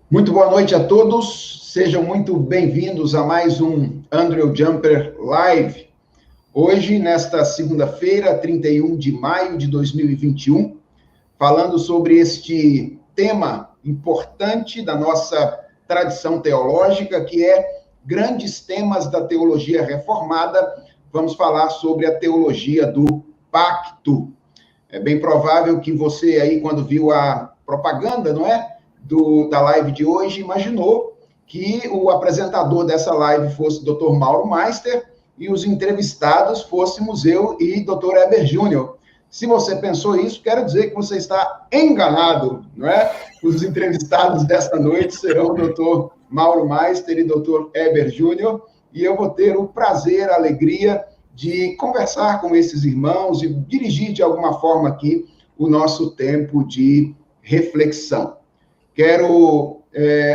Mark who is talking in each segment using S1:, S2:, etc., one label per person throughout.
S1: Muito boa noite a todos, sejam muito bem-vindos a mais um Andrew Jumper Live. Hoje, nesta segunda-feira, 31 de maio de 2021, falando sobre este tema importante da nossa tradição teológica, que é grandes temas da teologia reformada. Vamos falar sobre a teologia do pacto. É bem provável que você aí, quando viu a propaganda, não é? Da live de hoje, imaginou que o apresentador dessa live fosse o Dr. Mauro Meister e os entrevistados fôssemos eu e Dr. Eber Júnior. Se você pensou isso, quero dizer que você está enganado, não é? Os entrevistados desta noite serão o Dr. Mauro Meister e Dr. Eber Júnior, e eu vou ter o prazer, a alegria de conversar com esses irmãos e dirigir de alguma forma aqui o nosso tempo de reflexão. Quero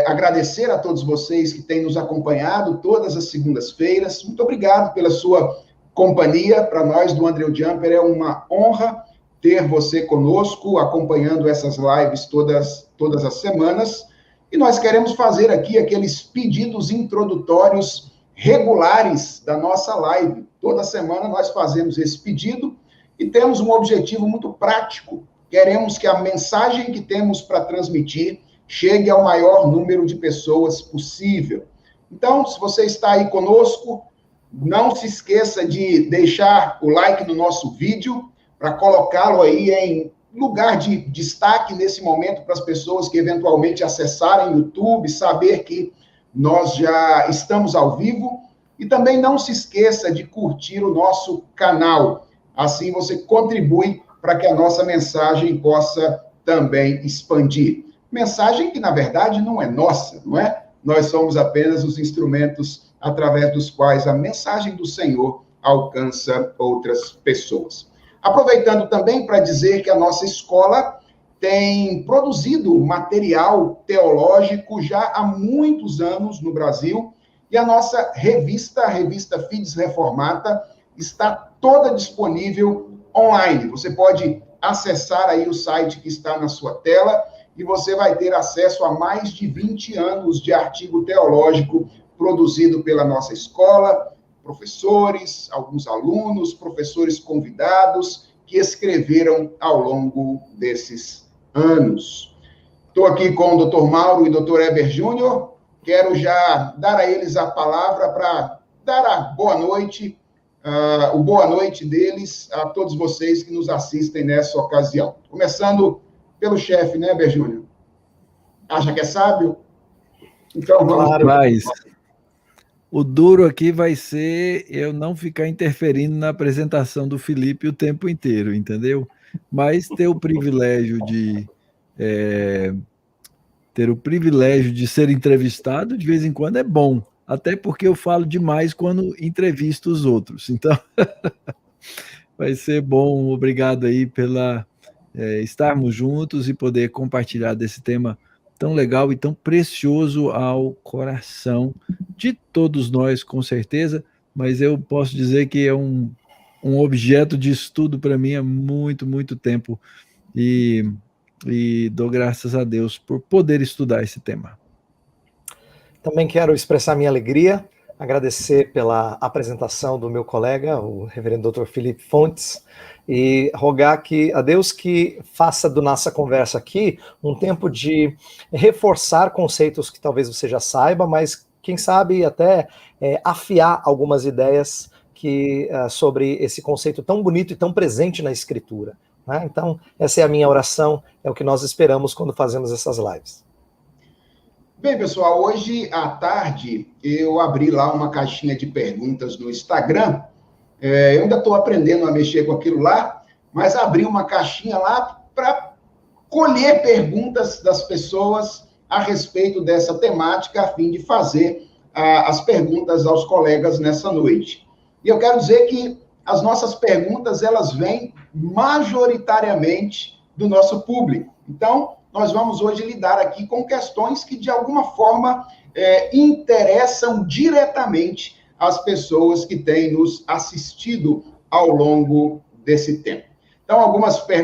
S1: agradecer a todos vocês que têm nos acompanhado todas as segundas-feiras. Muito obrigado pela sua companhia. Para nós do Andrew Jumper é uma honra ter você conosco, acompanhando essas lives todas as semanas. E nós queremos fazer aqui aqueles pedidos introdutórios regulares da nossa live. Toda semana nós fazemos esse pedido e temos um objetivo muito prático. Queremos que a mensagem que temos para transmitir chegue ao maior número de pessoas possível. Então, se você está aí conosco, não se esqueça de deixar o like no nosso vídeo, para colocá-lo aí em lugar de destaque nesse momento para as pessoas que eventualmente acessarem o YouTube, saber que nós já estamos ao vivo. E também não se esqueça de curtir o nosso canal. Assim você contribui para que a nossa mensagem possa também expandir. Mensagem que, na verdade, não é nossa, não é? Nós somos apenas os instrumentos através dos quais a mensagem do Senhor alcança outras pessoas. Aproveitando também para dizer que a nossa escola tem produzido material teológico já há muitos anos no Brasil, e a nossa revista, a revista Fides Reformata, está toda disponível online. Você pode acessar aí o site que está na sua tela, e você vai ter acesso a mais de 20 anos de artigo teológico produzido pela nossa escola, professores, alguns alunos, professores convidados, que escreveram ao longo desses anos. Estou aqui com o Dr. Mauro e o Dr. Eber Júnior. Quero já dar a eles a palavra para dar a boa noite, o boa noite deles a todos vocês que nos assistem nessa ocasião. Começando pelo chefe, né, Eber Júnior? Acha que é sábio? Então vamos...
S2: Claro, mas o duro aqui vai ser eu não ficar interferindo na apresentação do Felipe o tempo inteiro, entendeu? Mas ter o privilégio de ser entrevistado de vez em quando é bom, até porque eu falo demais quando entrevisto os outros. Então vai ser bom. Obrigado aí pela estarmos juntos e poder compartilhar desse tema tão legal e tão precioso ao coração de todos nós, com certeza, mas eu posso dizer que é um objeto de estudo para mim há muito, muito tempo, e dou graças a Deus por poder estudar esse tema.
S3: Também quero expressar minha alegria, agradecer pela apresentação do meu colega, o reverendo Dr. Felipe Fontes, e rogar a Deus que faça da nossa conversa aqui um tempo de reforçar conceitos que talvez você já saiba, mas quem sabe até afiar algumas ideias sobre esse conceito tão bonito e tão presente na Escritura. Né? Então, essa é a minha oração, é o que nós esperamos quando fazemos essas lives.
S1: Bem, pessoal, hoje à tarde eu abri lá uma caixinha de perguntas no Instagram. Eu ainda estou aprendendo a mexer com aquilo lá, mas abri uma caixinha lá para colher perguntas das pessoas a respeito dessa temática, a fim de fazer as perguntas aos colegas nessa noite. E eu quero dizer que as nossas perguntas, elas vêm majoritariamente do nosso público. Então, nós vamos hoje lidar aqui com questões que, de alguma forma, interessam diretamente as pessoas que têm nos assistido ao longo desse tempo. Então,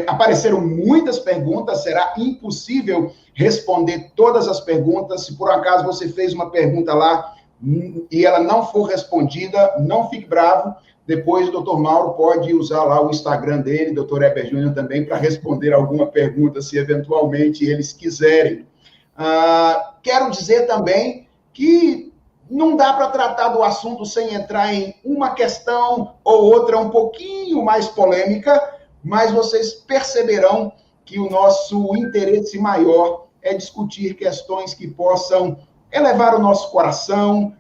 S1: apareceram muitas perguntas, será impossível responder todas as perguntas. Se por acaso você fez uma pergunta lá e ela não for respondida, não fique bravo. Depois o Dr. Mauro pode usar lá o Instagram dele, Dr. Heber Júnior também, para responder alguma pergunta, se eventualmente eles quiserem. Quero dizer também que não dá para tratar do assunto sem entrar em uma questão ou outra um pouquinho mais polêmica, mas vocês perceberão que o nosso interesse maior é discutir questões que possam elevar o nosso coração,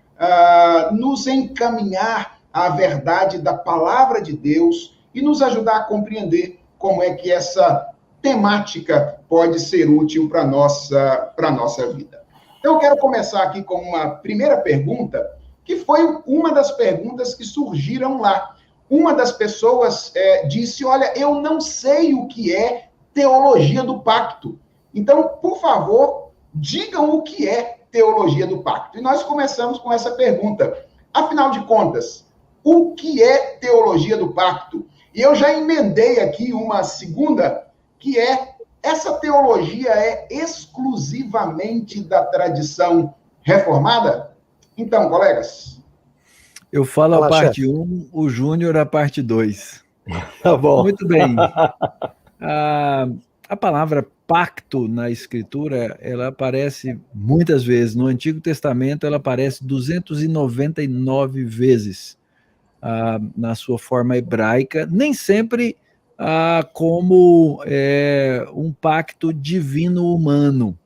S1: nos encaminhar à verdade da palavra de Deus e nos ajudar a compreender como é que essa temática pode ser útil para a nossa vida. Então, eu quero começar aqui com uma primeira pergunta, que foi uma das perguntas que surgiram lá. Uma das pessoas disse, olha, eu não sei o que é teologia do pacto. Então, por favor, digam o que é teologia do pacto. E nós começamos com essa pergunta. Afinal de contas, o que é teologia do pacto? E eu já emendei aqui uma segunda, que é, essa teologia é exclusivamente da tradição reformada? Então, colegas...
S2: Eu falo a parte 1, o Júnior a parte 2.
S3: Tá bom.
S2: Muito bem. A palavra pacto na Escritura, ela aparece muitas vezes. No Antigo Testamento, ela aparece 299 vezes na sua forma hebraica, nem sempre como um pacto divino-humano,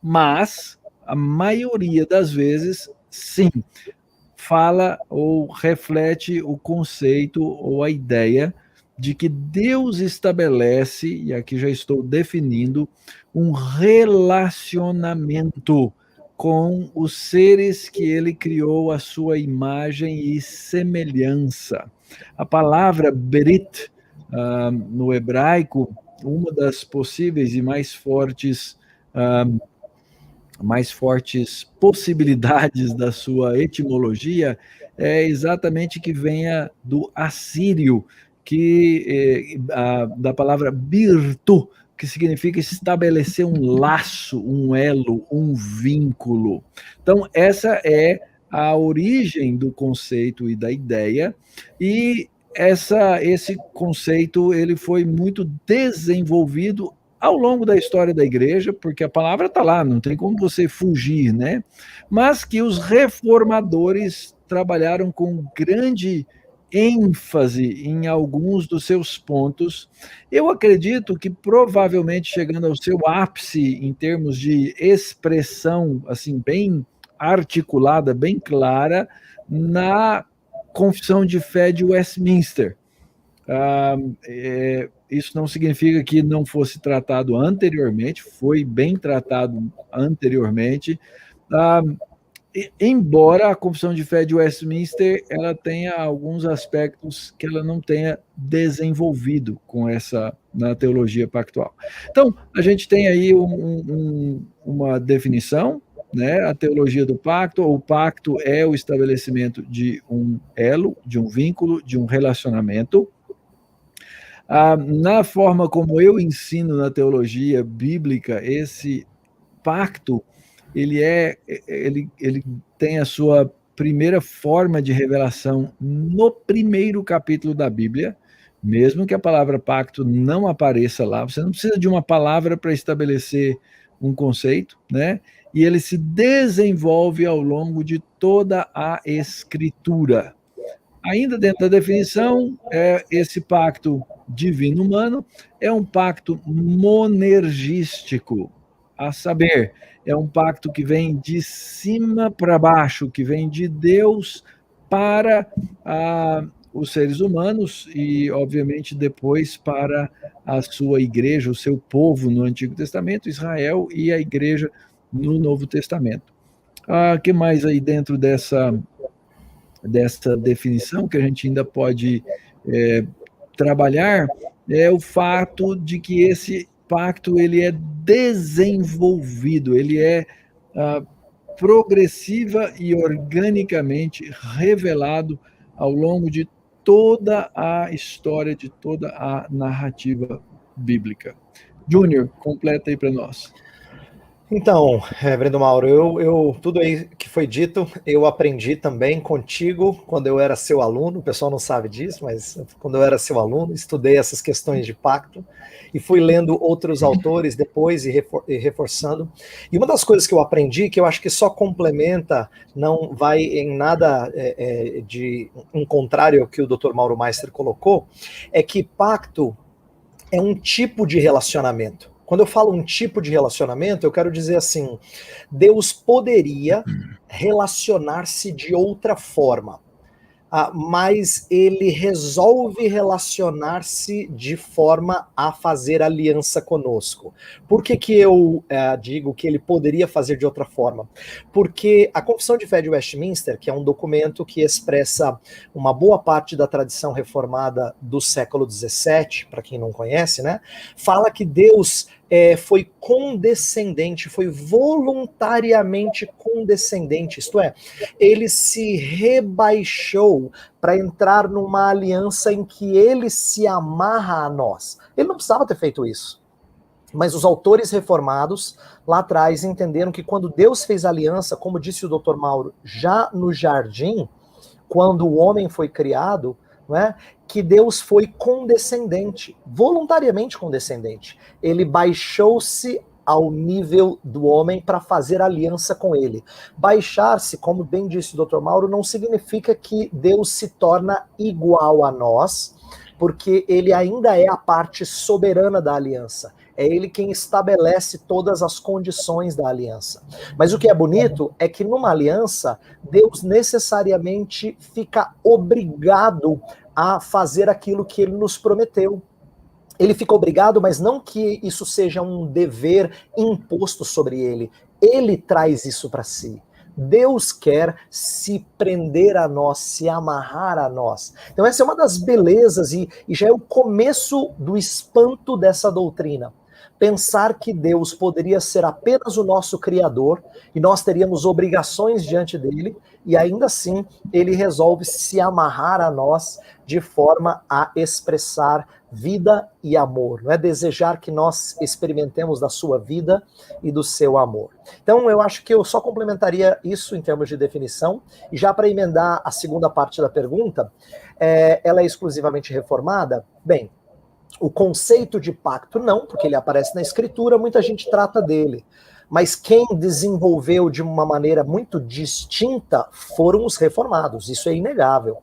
S2: mas a maioria das vezes, sim, fala ou reflete o conceito ou a ideia de que Deus estabelece, e aqui já estou definindo, um relacionamento com os seres que ele criou à sua imagem e semelhança. A palavra berit, no hebraico, uma das possíveis e mais fortes possibilidades da sua etimologia é exatamente que venha do assírio, da palavra birtu, que significa estabelecer um laço, um elo, um vínculo. Então, essa é a origem do conceito e da ideia, e esse conceito ele foi muito desenvolvido ao longo da história da igreja, porque a palavra está lá, não tem como você fugir, né? Mas que os reformadores trabalharam com grande ênfase em alguns dos seus pontos. Eu acredito que provavelmente chegando ao seu ápice em termos de expressão, assim, bem articulada, bem clara, na Confissão de Fé de Westminster. Isso não significa que não fosse tratado anteriormente, foi bem tratado anteriormente, embora a Confissão de Fé de Westminster ela tenha alguns aspectos que ela não tenha desenvolvido na teologia pactual. Então, a gente tem aí uma definição, né? A teologia do pacto, o pacto é o estabelecimento de um elo, de um vínculo, de um relacionamento. Na forma como eu ensino na teologia bíblica, esse pacto, ele tem a sua primeira forma de revelação no primeiro capítulo da Bíblia, mesmo que a palavra pacto não apareça lá, você não precisa de uma palavra para estabelecer um conceito, né? E ele se desenvolve ao longo de toda a Escritura. Ainda dentro da definição, esse pacto divino-humano é um pacto monergístico, a saber, é um pacto que vem de cima para baixo, que vem de Deus para os seres humanos e, obviamente, depois para a sua igreja, o seu povo no Antigo Testamento, Israel, e a igreja no Novo Testamento. O que mais aí dentro dessa definição que a gente ainda pode trabalhar é o fato de que esse pacto ele é desenvolvido, ele é progressiva e organicamente revelado ao longo de toda a história, de toda a narrativa bíblica. Júnior, completa aí para nós.
S3: Então, Reverendo Mauro, tudo aí que foi dito, eu aprendi também contigo quando eu era seu aluno. O pessoal não sabe disso, mas quando eu era seu aluno, estudei essas questões de pacto e fui lendo outros autores depois e reforçando. E uma das coisas que eu aprendi, que eu acho que só complementa, não vai em nada em contrário ao que o Dr. Mauro Meister colocou, é que pacto é um tipo de relacionamento. Quando eu falo um tipo de relacionamento, eu quero dizer assim, Deus poderia relacionar-se de outra forma, mas ele resolve relacionar-se de forma a fazer aliança conosco. Por que eu digo que ele poderia fazer de outra forma? Porque a Confissão de Fé de Westminster, que é um documento que expressa uma boa parte da tradição reformada do século XVII, para quem não conhece, né, fala que Deus foi condescendente, foi voluntariamente condescendente, isto é, ele se rebaixou para entrar numa aliança em que ele se amarra a nós. Ele não precisava ter feito isso. Mas os autores reformados lá atrás entenderam que quando Deus fez aliança, como disse o Dr. Mauro, já no jardim, quando o homem foi criado, não é? Que Deus foi condescendente, voluntariamente condescendente. Ele baixou-se ao nível do homem para fazer aliança com ele. Baixar-se, como bem disse o Dr. Mauro, não significa que Deus se torna igual a nós, porque ele ainda é a parte soberana da aliança. É ele quem estabelece todas as condições da aliança. Mas o que é bonito é que numa aliança, Deus necessariamente fica obrigado a fazer aquilo que ele nos prometeu. Ele fica obrigado, mas não que isso seja um dever imposto sobre ele. Ele traz isso para si. Deus quer se prender a nós, se amarrar a nós. Então essa é uma das belezas e já é o começo do espanto dessa doutrina. Pensar que Deus poderia ser apenas o nosso Criador e nós teríamos obrigações diante dele e ainda assim ele resolve se amarrar a nós de forma a expressar vida e amor, não é desejar que nós experimentemos da sua vida e do seu amor. Então eu acho que eu só complementaria isso em termos de definição, e já para emendar a segunda parte da pergunta, ela é exclusivamente reformada? Bem, o conceito de pacto não, porque ele aparece na escritura, muita gente trata dele. Mas quem desenvolveu de uma maneira muito distinta foram os reformados, isso é inegável.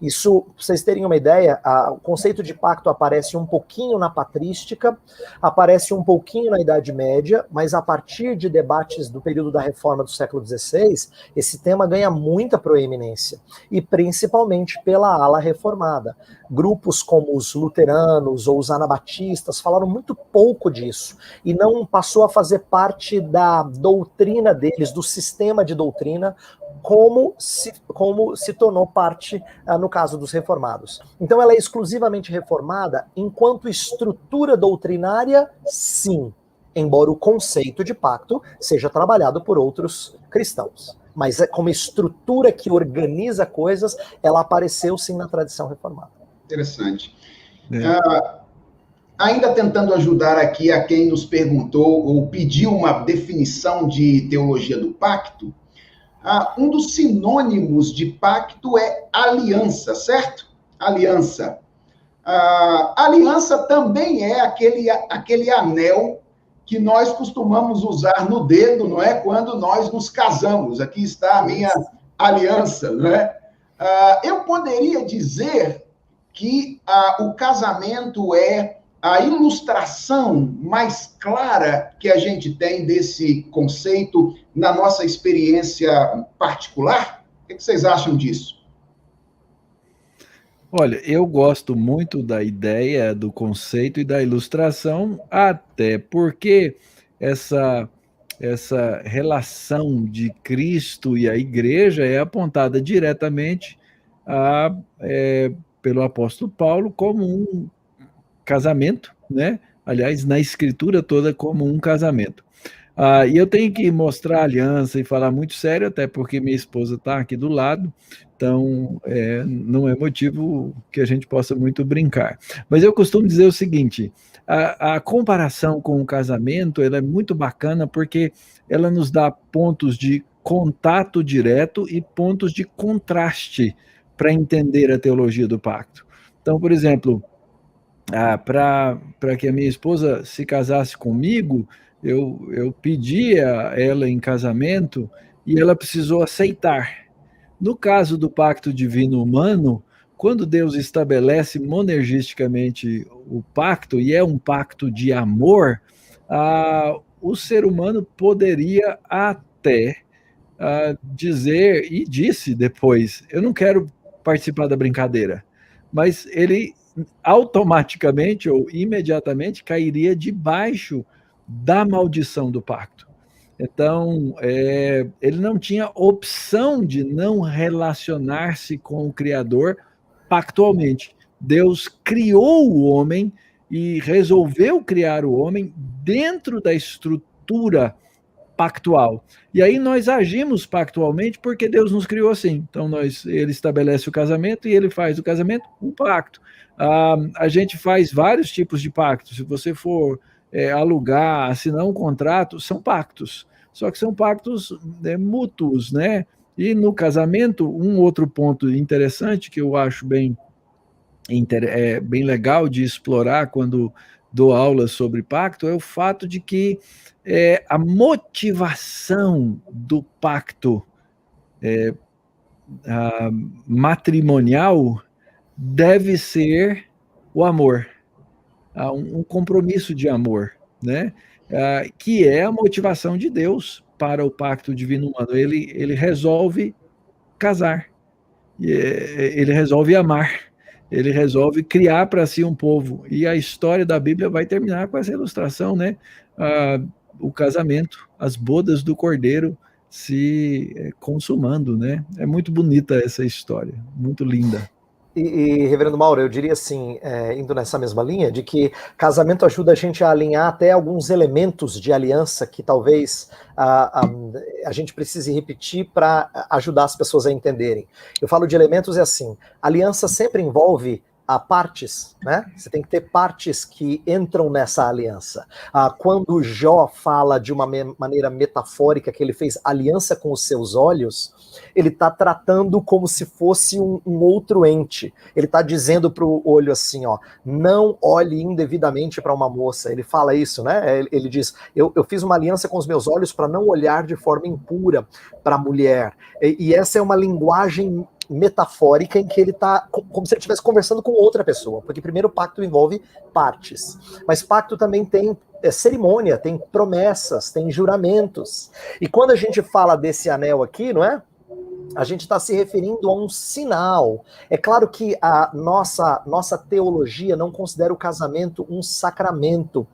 S3: Isso, pra vocês terem uma ideia, o conceito de pacto aparece um pouquinho na patrística, aparece um pouquinho na Idade Média, mas a partir de debates do período da Reforma do século XVI, esse tema ganha muita proeminência, e principalmente pela ala reformada. Grupos como os luteranos ou os anabatistas falaram muito pouco disso, e não passou a fazer parte da doutrina deles, do sistema de doutrina, como se tornou parte no caso dos reformados. Então ela é exclusivamente reformada enquanto estrutura doutrinária, sim, embora o conceito de pacto seja trabalhado por outros cristãos. Mas como estrutura que organiza coisas, ela apareceu sim na tradição reformada.
S1: Interessante. Ainda tentando ajudar aqui a quem nos perguntou ou pediu uma definição de teologia do pacto, um dos sinônimos de pacto é aliança, certo? Aliança. Aliança também é aquele anel que nós costumamos usar no dedo, não é? Quando nós nos casamos. Aqui está a minha aliança, não é? Eu poderia dizer que o casamento é a ilustração mais clara que a gente tem desse conceito na nossa experiência particular? O que vocês acham disso?
S2: Olha, eu gosto muito da ideia, do conceito e da ilustração, até porque essa relação de Cristo e a igreja é apontada diretamente pelo apóstolo Paulo como um casamento, né? Aliás, na escritura toda como um casamento. E eu tenho que mostrar a aliança e falar muito sério, até porque minha esposa está aqui do lado, Então, não é motivo que a gente possa muito brincar. Mas eu costumo dizer o seguinte, a comparação com o casamento, ela é muito bacana porque ela nos dá pontos de contato direto e pontos de contraste para entender a teologia do pacto. Então, por exemplo, para que a minha esposa se casasse comigo, eu pedi a ela em casamento e ela precisou aceitar. No caso do pacto divino humano, quando Deus estabelece monergisticamente o pacto, e é um pacto de amor, o ser humano poderia até dizer, e disse depois, eu não quero participar da brincadeira, mas ele automaticamente ou imediatamente cairia debaixo da maldição do pacto. Então, ele não tinha opção de não relacionar-se com o Criador pactualmente. Deus criou o homem e resolveu criar o homem dentro da estrutura pactual. E aí nós agimos pactualmente porque Deus nos criou assim. Então, ele estabelece o casamento e ele faz o casamento um pacto. A gente faz vários tipos de pactos. Se você for alugar, assinar um contrato, são pactos. Só que são pactos mútuos, né? E no casamento, um outro ponto interessante que eu acho bem legal de explorar quando dou aulas sobre pacto é o fato de que a motivação do pacto matrimonial deve ser o amor, um compromisso de amor, né? Que é a motivação de Deus para o pacto divino humano. Ele resolve casar, ele resolve amar, ele resolve criar para si um povo. E a história da Bíblia vai terminar com essa ilustração, né? O casamento, as bodas do Cordeiro se consumando, né? É muito bonita essa história, muito linda.
S3: Reverendo Mauro, eu diria assim, indo nessa mesma linha, de que casamento ajuda a gente a alinhar até alguns elementos de aliança que talvez a gente precise repetir para ajudar as pessoas a entenderem. Eu falo de elementos assim, aliança sempre envolve partes, né? Você tem que ter partes que entram nessa aliança. Quando Jó fala de uma maneira metafórica que ele fez aliança com os seus olhos, ele está tratando como se fosse um outro ente. Ele está dizendo para o olho assim, ó, não olhe indevidamente para uma moça. Ele fala isso, né? Ele diz, eu fiz uma aliança com os meus olhos para não olhar de forma impura para a mulher. E essa é uma linguagem metafórica em que ele está como se ele estivesse conversando com outra pessoa, porque primeiro o pacto envolve partes, mas pacto também tem cerimônia, tem promessas, tem juramentos. E quando a gente fala desse anel aqui, não é? A gente está se referindo a um sinal. É claro que a nossa teologia não considera o casamento um sacramento,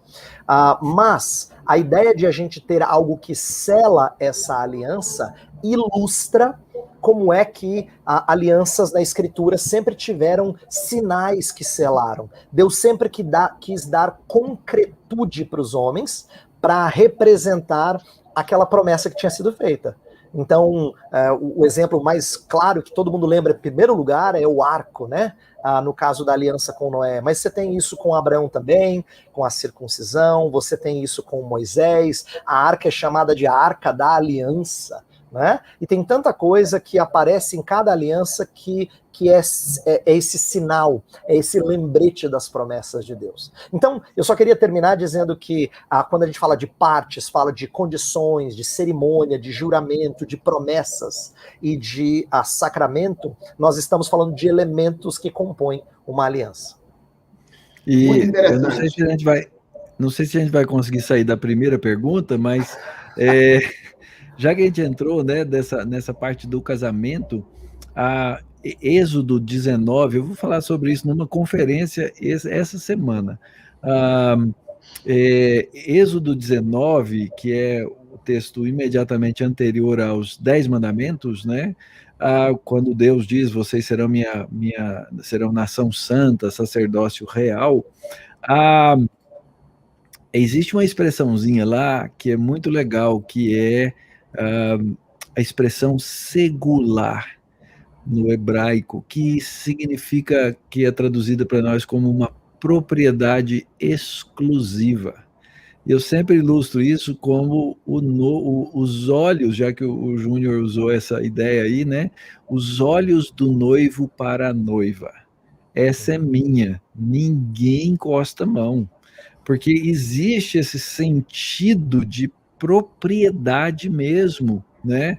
S3: mas a ideia de a gente ter algo que sela essa aliança ilustra como é que alianças na Escritura sempre tiveram sinais que selaram. Deus sempre quis dar concretude para os homens para representar aquela promessa que tinha sido feita. Então, o exemplo mais claro que todo mundo lembra, em primeiro lugar, é o arco, né? No caso da aliança com Noé. Mas você tem isso com Abraão também, com a circuncisão, você tem isso com Moisés. A arca é chamada de a Arca da Aliança, né? E tem tanta coisa que aparece em cada aliança que é esse sinal, é esse lembrete das promessas de Deus. Então, eu só queria terminar dizendo que quando a gente fala de partes, fala de condições, de cerimônia, de juramento, de promessas e de sacramento, nós estamos falando de elementos que compõem uma aliança.
S2: E muito interessante. Não sei se a gente vai conseguir sair da primeira pergunta, mas já que a gente entrou, né, nessa parte do casamento, Êxodo 19, eu vou falar sobre isso numa conferência essa semana. Êxodo 19, que é o texto imediatamente anterior aos 10 mandamentos, né? Quando Deus diz, vocês serão serão nação santa, sacerdócio real, existe uma expressãozinha lá que é muito legal, que é a expressão segular. no hebraico, que significa, que é traduzida para nós como uma propriedade exclusiva. Eu sempre ilustro isso como os olhos, já que o Júnior usou essa ideia aí, né? Os olhos do noivo para a noiva. Essa é minha, ninguém encosta a mão, porque existe esse sentido de propriedade mesmo, né?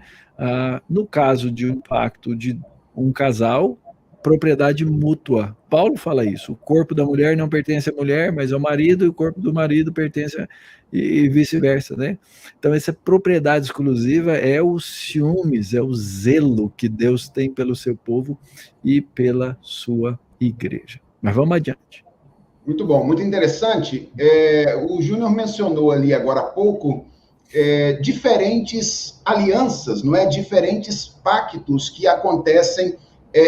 S2: No caso de um pacto de um casal, propriedade mútua. Paulo fala isso, o corpo da mulher não pertence à mulher, mas ao marido, e o corpo do marido pertence e vice-versa, né? Então essa propriedade exclusiva é o ciúmes, é o zelo que Deus tem pelo seu povo e pela sua igreja. Mas vamos adiante.
S1: Muito bom, muito interessante. O Júnior mencionou ali agora há pouco diferentes alianças, não é? Diferentes pactos que acontecem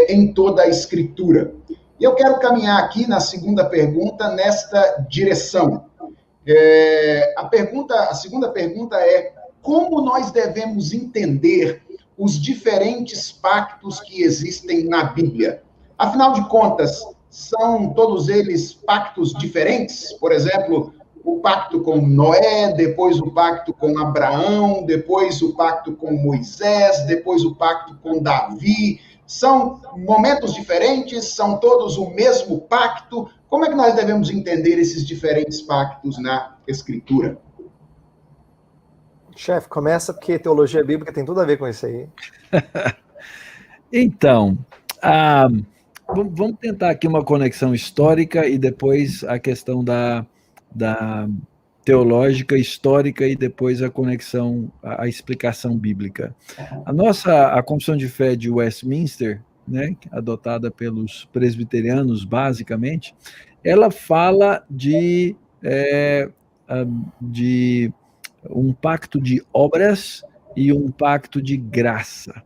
S1: em toda a Escritura. E eu quero caminhar aqui na segunda pergunta nesta direção. A segunda pergunta é: como nós devemos entender os diferentes pactos que existem na Bíblia? Afinal de contas, são todos eles pactos diferentes? Por exemplo, o pacto com Noé, depois o pacto com Abraão, depois o pacto com Moisés, depois o pacto com Davi. São momentos diferentes? São todos o mesmo pacto? Como é que nós devemos entender esses diferentes pactos na Escritura?
S3: Chefe, começa porque teologia bíblica tem tudo a ver com isso aí.
S2: Então, vamos tentar aqui uma conexão histórica e depois a questão da teológica, histórica e depois a conexão, a explicação bíblica. A Confissão de Fé de Westminster, né, adotada pelos presbiterianos, basicamente, ela fala de um pacto de obras e um pacto de graça.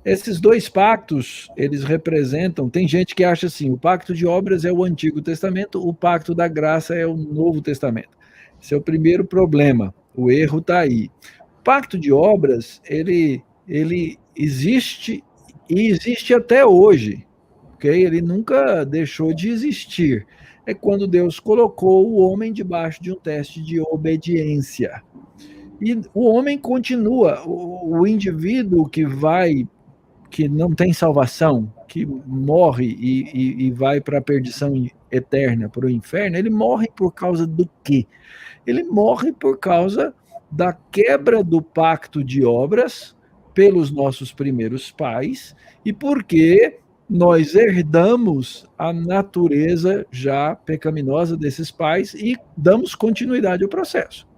S2: Esses dois pactos, eles representam, tem gente que acha assim, o pacto de obras é o Antigo Testamento, o pacto da graça é o Novo Testamento. Esse é o primeiro problema, o erro está aí. O pacto de obras, ele existe e existe até hoje, ok? Ele nunca deixou de existir. É quando Deus colocou o homem debaixo de um teste de obediência. E o homem continua, o indivíduo que não tem salvação, que morre e vai para a perdição eterna, para o inferno, ele morre por causa do quê? Ele morre por causa da quebra do pacto de obras pelos nossos primeiros pais e porque nós herdamos a natureza já pecaminosa desses pais e damos continuidade ao processo.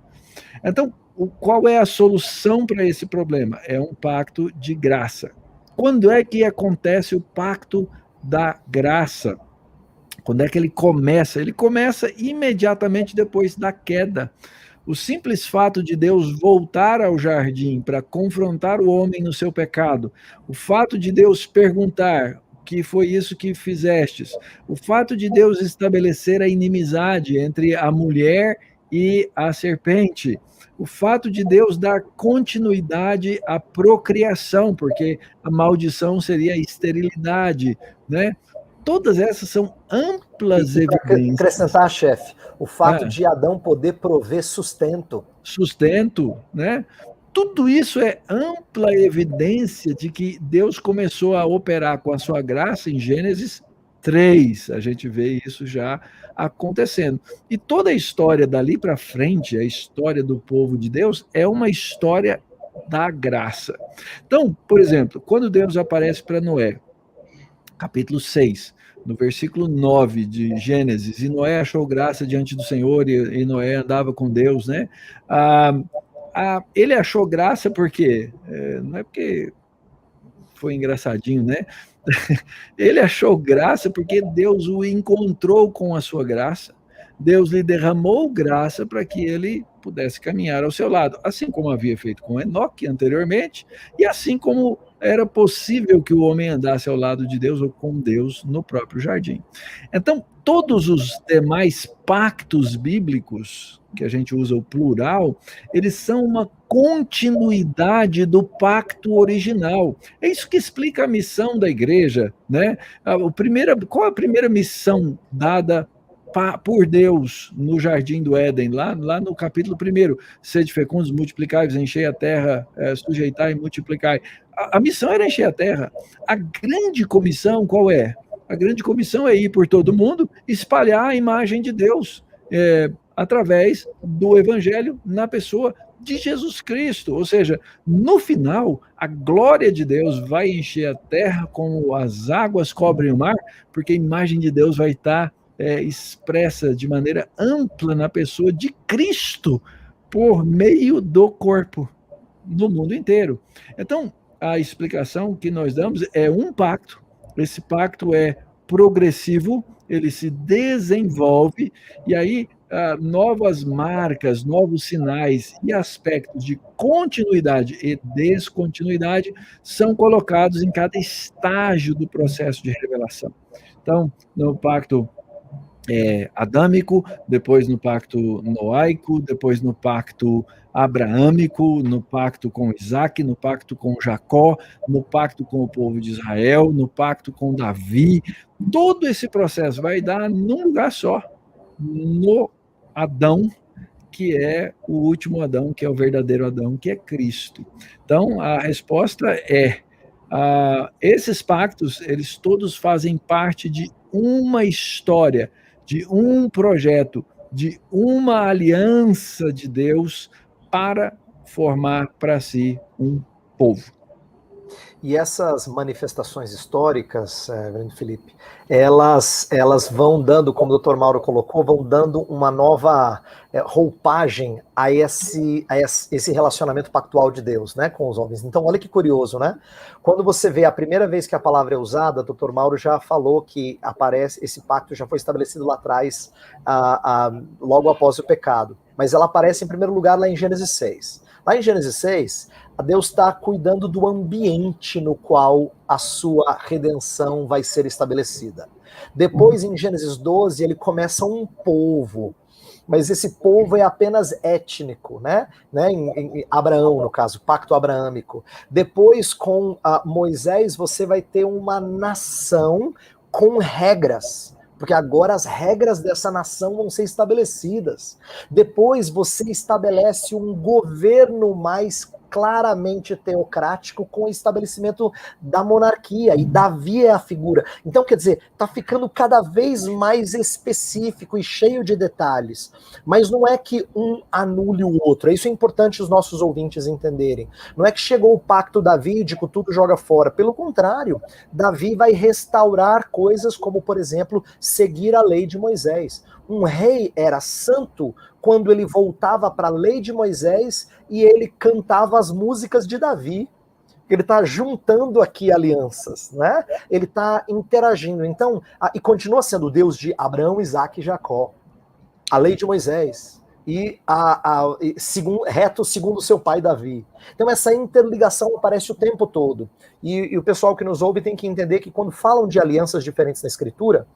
S2: Então, qual é a solução para esse problema? É um pacto de graça. Quando é que acontece o pacto da graça? Quando é que ele começa? Ele começa imediatamente depois da queda. O simples fato de Deus voltar ao jardim para confrontar o homem no seu pecado, o fato de Deus perguntar: que foi isso que fizestes? O fato de Deus estabelecer a inimizade entre a mulher e a serpente, o fato de Deus dar continuidade à procriação, porque a maldição seria a esterilidade, né? Todas essas são amplas evidências.
S3: Acrescentar, chefe, o fato de Adão poder prover sustento.
S2: Sustento, né? Tudo isso é ampla evidência de que Deus começou a operar com a sua graça em Gênesis 3. A gente vê isso já acontecendo. E toda a história dali para frente, a história do povo de Deus, é uma história da graça. Então, por exemplo, quando Deus aparece para Noé, capítulo 6, no versículo 9 de Gênesis, e Noé achou graça diante do Senhor, e Noé andava com Deus, né? Ele achou graça porque, não é porque foi engraçadinho, né? Ele achou graça porque Deus o encontrou com a sua graça, Deus lhe derramou graça para que ele pudesse caminhar ao seu lado, assim como havia feito com Enoque anteriormente, e assim como era possível que o homem andasse ao lado de Deus ou com Deus no próprio jardim. Então, todos os demais pactos bíblicos, que a gente usa o plural, eles são uma continuidade do pacto original. É isso que explica a missão da igreja, né? Qual a primeira missão dada por Deus no Jardim do Éden, lá no capítulo 1, sede fecundos, multiplicai-vos, enchei a terra, sujeitai e multiplicai. A missão era encher a terra. A grande comissão qual é? A grande comissão é ir por todo mundo, espalhar a imagem de Deus, através do evangelho na pessoa de Jesus Cristo. Ou seja, no final, a glória de Deus vai encher a terra como as águas cobrem o mar, porque a imagem de Deus vai estar expressa de maneira ampla na pessoa de Cristo, por meio do corpo, no mundo inteiro. Então, a explicação que nós damos é um pacto. Esse pacto é progressivo, ele se desenvolve, e aí novas marcas, novos sinais e aspectos de continuidade e descontinuidade são colocados em cada estágio do processo de revelação. Então, no pacto adâmico, depois no pacto noaico, depois no pacto abraâmico, no pacto com Isaac, no pacto com Jacó, no pacto com o povo de Israel, no pacto com Davi. Todo esse processo vai dar num lugar só, no Adão, que é o último Adão, que é o verdadeiro Adão, que é Cristo. Então, a resposta é, esses pactos, eles todos fazem parte de uma história, de um projeto, de uma aliança de Deus para formar para si um povo.
S3: E essas manifestações históricas, grande Felipe, elas vão dando, como o Dr. Mauro colocou, vão dando uma nova roupagem a esse relacionamento pactual de Deus, né, com os homens. Então, olha que curioso, né? Quando você vê a primeira vez que a palavra é usada, o Dr. Mauro já falou que esse pacto já foi estabelecido lá atrás, logo após o pecado. Mas ela aparece em primeiro lugar lá em Gênesis 6. Lá em Gênesis 6, Deus está cuidando do ambiente no qual a sua redenção vai ser estabelecida. Depois, em Gênesis 12, ele começa um povo, mas esse povo é apenas étnico, né? Em Abraão, no caso, pacto abraâmico. Depois, com Moisés, você vai ter uma nação com regras, porque agora as regras dessa nação vão ser estabelecidas. Depois você estabelece um governo mais claramente teocrático com o estabelecimento da monarquia, e Davi é a figura. Então, quer dizer, está ficando cada vez mais específico e cheio de detalhes, mas não é que um anule o outro, isso é importante os nossos ouvintes entenderem. Não é que chegou o pacto davídico, tudo joga fora, pelo contrário, Davi vai restaurar coisas como, por exemplo, seguir a lei de Moisés. Um rei era santo quando ele voltava para a lei de Moisés e ele cantava as músicas de Davi. Ele está juntando aqui alianças, né? Ele está interagindo. Então, e continua sendo o Deus de Abraão, Isaac e Jacó. A lei de Moisés. E reto segundo seu pai Davi. Então essa interligação aparece o tempo todo. E o pessoal que nos ouve tem que entender que quando falam de alianças diferentes na Escritura,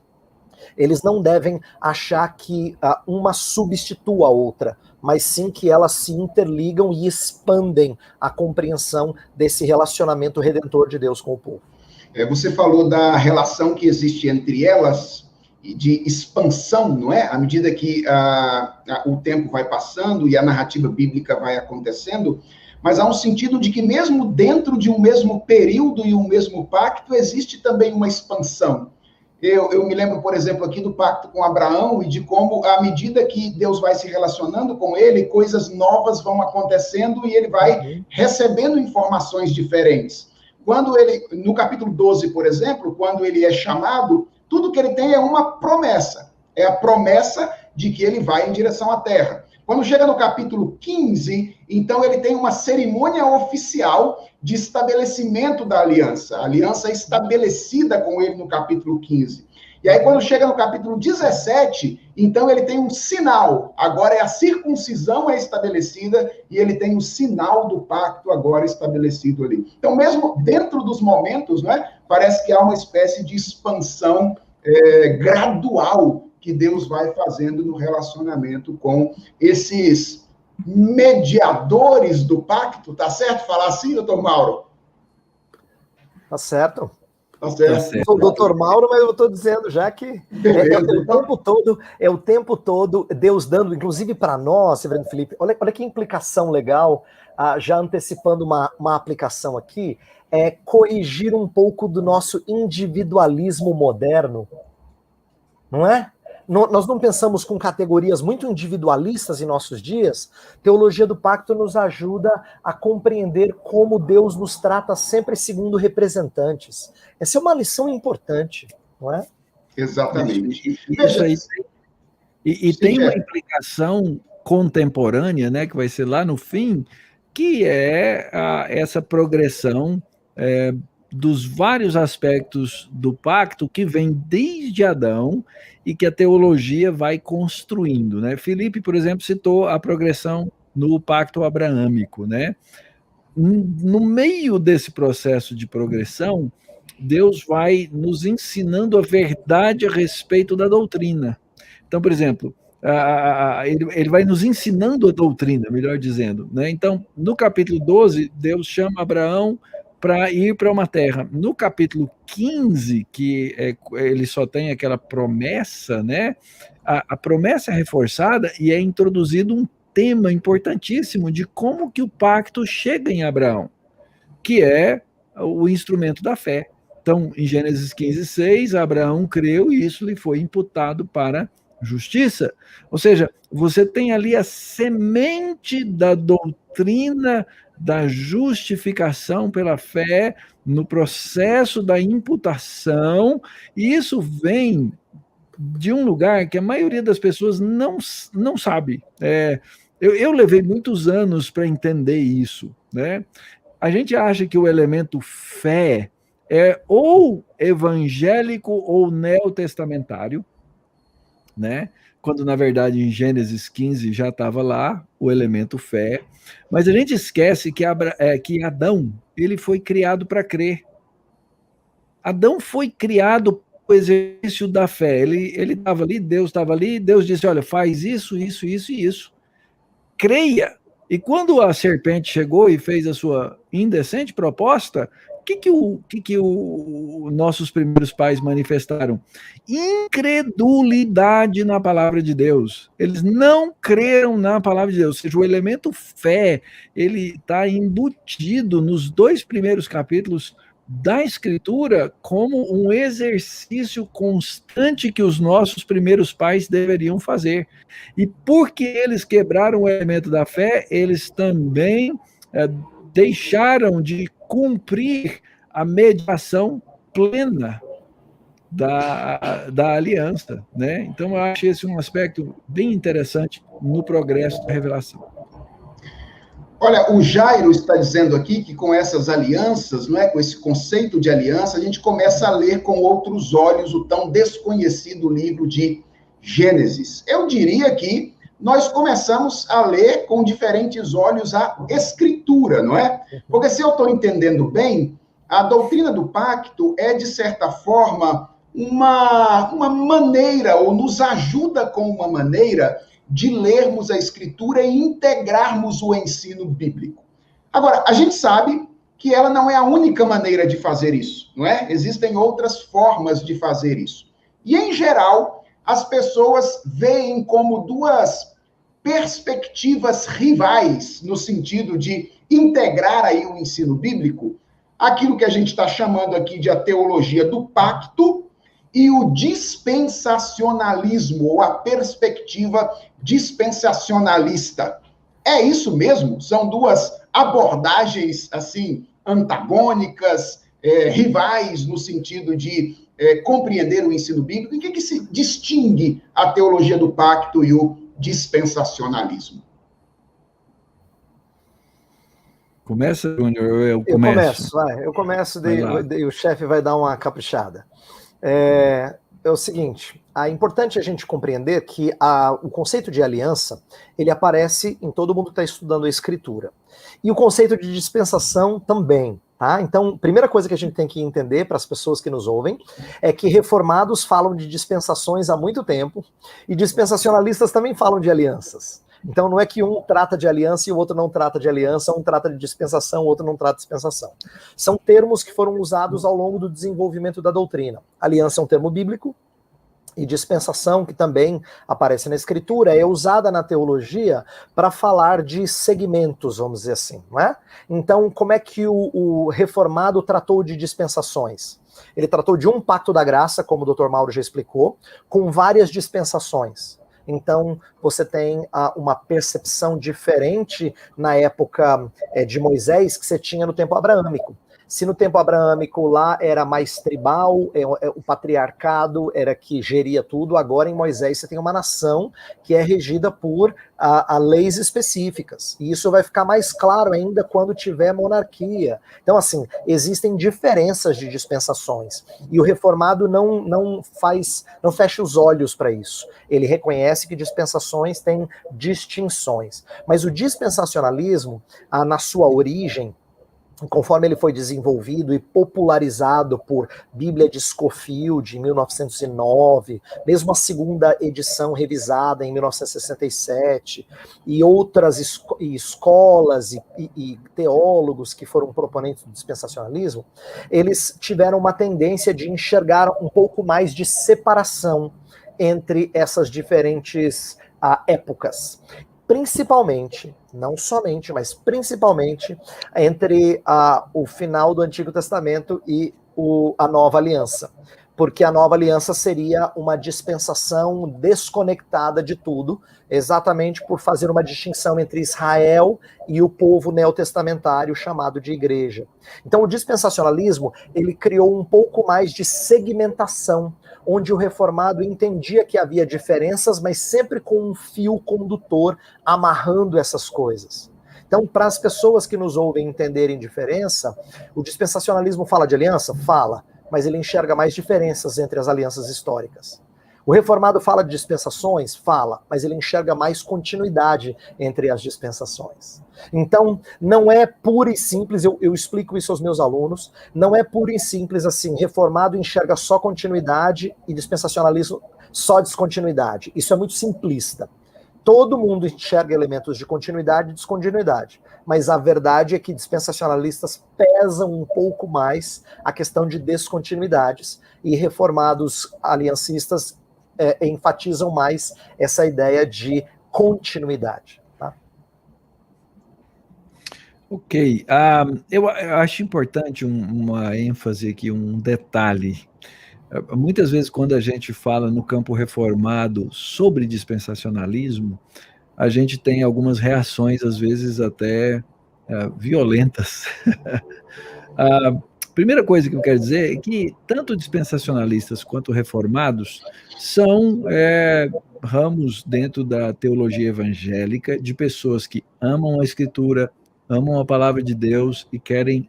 S3: eles não devem achar que uma substitua a outra, mas sim que elas se interligam e expandem a compreensão desse relacionamento redentor de Deus com o povo.
S1: Você falou da relação que existe entre elas, de expansão, não é? À medida que o tempo vai passando e a narrativa bíblica vai acontecendo, mas há um sentido de que mesmo dentro de um mesmo período e um mesmo pacto, existe também uma expansão. Eu me lembro, por exemplo, aqui do pacto com Abraão e de como, à medida que Deus vai se relacionando com ele, coisas novas vão acontecendo e ele vai recebendo informações diferentes. Quando ele, no capítulo 12, por exemplo, quando ele é chamado, tudo que ele tem é uma promessa. É a promessa de que ele vai em direção à terra. Quando chega no capítulo 15, então ele tem uma cerimônia oficial de estabelecimento da aliança. A aliança é estabelecida com ele no capítulo 15. E aí, quando chega no capítulo 17, então ele tem um sinal. Agora a circuncisão é estabelecida e ele tem o sinal do pacto agora estabelecido ali. Então, mesmo dentro dos momentos, né, parece que há uma espécie de expansão gradual que Deus vai fazendo no relacionamento com esses mediadores do pacto. Tá certo falar assim, doutor Mauro?
S3: Tá certo.
S1: Tá certo.
S3: Eu sou o doutor Mauro, mas eu estou dizendo já que é o tempo todo Deus dando, inclusive para nós, Reverendo Felipe, olha que implicação legal, já antecipando uma aplicação aqui, é corrigir um pouco do nosso individualismo moderno, não é? Nós não pensamos com categorias muito individualistas em nossos dias. Teologia do Pacto nos ajuda a compreender como Deus nos trata sempre segundo representantes. Essa é uma lição importante, não é?
S1: Exatamente.
S2: Isso aí. E tem uma implicação contemporânea, né, que vai ser lá no fim, que é essa progressão dos vários aspectos do pacto que vem desde Adão e que a teologia vai construindo, né? Felipe, por exemplo, citou a progressão no pacto abraâmico, né? No meio desse processo de progressão, Deus vai nos ensinando a verdade a respeito da doutrina. Então, por exemplo, ele vai nos ensinando a doutrina, melhor dizendo, né? Então, no capítulo 12, Deus chama Abraão para ir para uma terra. No capítulo 15, que ele só tem aquela promessa, né? A promessa é reforçada e é introduzido um tema importantíssimo de como que o pacto chega em Abraão, que é o instrumento da fé. Então, em Gênesis 15:6, Abraão creu e isso lhe foi imputado para justiça. Ou seja, você tem ali a semente da doutrina da justificação pela fé no processo da imputação, e isso vem de um lugar que a maioria das pessoas não sabe. Eu levei muitos anos para entender isso, né? A gente acha que o elemento fé é ou evangélico ou neotestamentário, né? Quando, na verdade, em Gênesis 15 já estava lá o elemento fé. Mas a gente esquece que Adão, ele foi criado para crer. Adão foi criado para o exercício da fé. Ele estava ali, Deus disse, olha, faz isso, isso, isso e isso. Creia. E quando a serpente chegou e fez a sua indecente proposta, o que nossos primeiros pais manifestaram? Incredulidade na palavra de Deus. Eles não creram na palavra de Deus. Ou seja, o elemento fé, ele está embutido nos 2 primeiros capítulos da Escritura como um exercício constante que os nossos primeiros pais deveriam fazer. E porque eles quebraram o elemento da fé, eles também deixaram de cumprir a mediação plena da aliança, né? Então, eu acho esse um aspecto bem interessante no progresso da revelação.
S1: Olha, o Jairo está dizendo aqui que com essas alianças, não é, com esse conceito de aliança, a gente começa a ler com outros olhos o tão desconhecido livro de Gênesis. Eu diria que nós começamos a ler com diferentes olhos a Escritura, não é? Porque se eu estou entendendo bem, a doutrina do pacto é, de certa forma, uma maneira, ou nos ajuda com uma maneira de lermos a Escritura e integrarmos o ensino bíblico. Agora, a gente sabe que ela não é a única maneira de fazer isso, não é? Existem outras formas de fazer isso. E, em geral, as pessoas veem como 2 perspectivas rivais, no sentido de integrar aí o ensino bíblico, aquilo que a gente está chamando aqui de a teologia do pacto, e o dispensacionalismo, ou a perspectiva dispensacionalista. É isso mesmo? São 2 abordagens, assim, antagônicas, rivais, no sentido de compreender o ensino bíblico. Em que se distingue a teologia do pacto e o dispensacionalismo?
S2: Começa, Júnior, eu começo?
S3: Eu começo, daí o chefe vai dar uma caprichada. É o seguinte, é importante a gente compreender que o conceito de aliança, ele aparece em todo mundo que está estudando a Escritura. E o conceito de dispensação também. Tá? Então, primeira coisa que a gente tem que entender para as pessoas que nos ouvem é que reformados falam de dispensações há muito tempo e dispensacionalistas também falam de alianças. Então, não é que um trata de aliança e o outro não trata de aliança, um trata de dispensação, o outro não trata de dispensação. São termos que foram usados ao longo do desenvolvimento da doutrina. Aliança é um termo bíblico, e dispensação, que também aparece na Escritura, é usada na teologia para falar de segmentos, vamos dizer assim, não é? Então, como é que o reformado tratou de dispensações? Ele tratou de um pacto da graça, como o Dr. Mauro já explicou, com várias dispensações. Então, você tem uma percepção diferente na época de Moisés que você tinha no tempo abraâmico. Se no tempo abraâmico lá era mais tribal, o patriarcado era que geria tudo, agora em Moisés você tem uma nação que é regida por leis específicas. E isso vai ficar mais claro ainda quando tiver monarquia. Então, assim, existem diferenças de dispensações. E o reformado não fecha os olhos para isso. Ele reconhece que dispensações têm distinções. Mas o dispensacionalismo, na sua origem, conforme ele foi desenvolvido e popularizado por Bíblia de Scofield, em 1909, mesmo a segunda edição revisada em 1967, e outras escolas e teólogos que foram proponentes do dispensacionalismo, eles tiveram uma tendência de enxergar um pouco mais de separação entre essas diferentes épocas. Principalmente, não somente, mas principalmente entre o final do Antigo Testamento e a Nova Aliança. Porque a Nova Aliança seria uma dispensação desconectada de tudo, exatamente por fazer uma distinção entre Israel e o povo neotestamentário chamado de igreja. Então o dispensacionalismo, ele criou um pouco mais de segmentação, onde o reformado entendia que havia diferenças, mas sempre com um fio condutor amarrando essas coisas. Então, para as pessoas que nos ouvem entenderem diferença, o dispensacionalismo fala de aliança? Fala, mas ele enxerga mais diferenças entre as alianças históricas. O reformado fala de dispensações? Fala, mas ele enxerga mais continuidade entre as dispensações. Então, não é puro e simples, eu explico isso aos meus alunos, não é puro e simples assim, reformado enxerga só continuidade e dispensacionalismo só descontinuidade. Isso é muito simplista. Todo mundo enxerga elementos de continuidade e descontinuidade, mas a verdade é que dispensacionalistas pesam um pouco mais a questão de descontinuidades e reformados aliancistas enfatizam mais essa ideia de continuidade. Tá?
S2: Ok. Eu acho importante uma ênfase aqui, um detalhe. Muitas vezes, quando a gente fala no campo reformado sobre dispensacionalismo, a gente tem algumas reações, às vezes até violentas. A primeira coisa que eu quero dizer é que tanto dispensacionalistas quanto reformados são ramos dentro da teologia evangélica de pessoas que amam a Escritura, amam a palavra de Deus e querem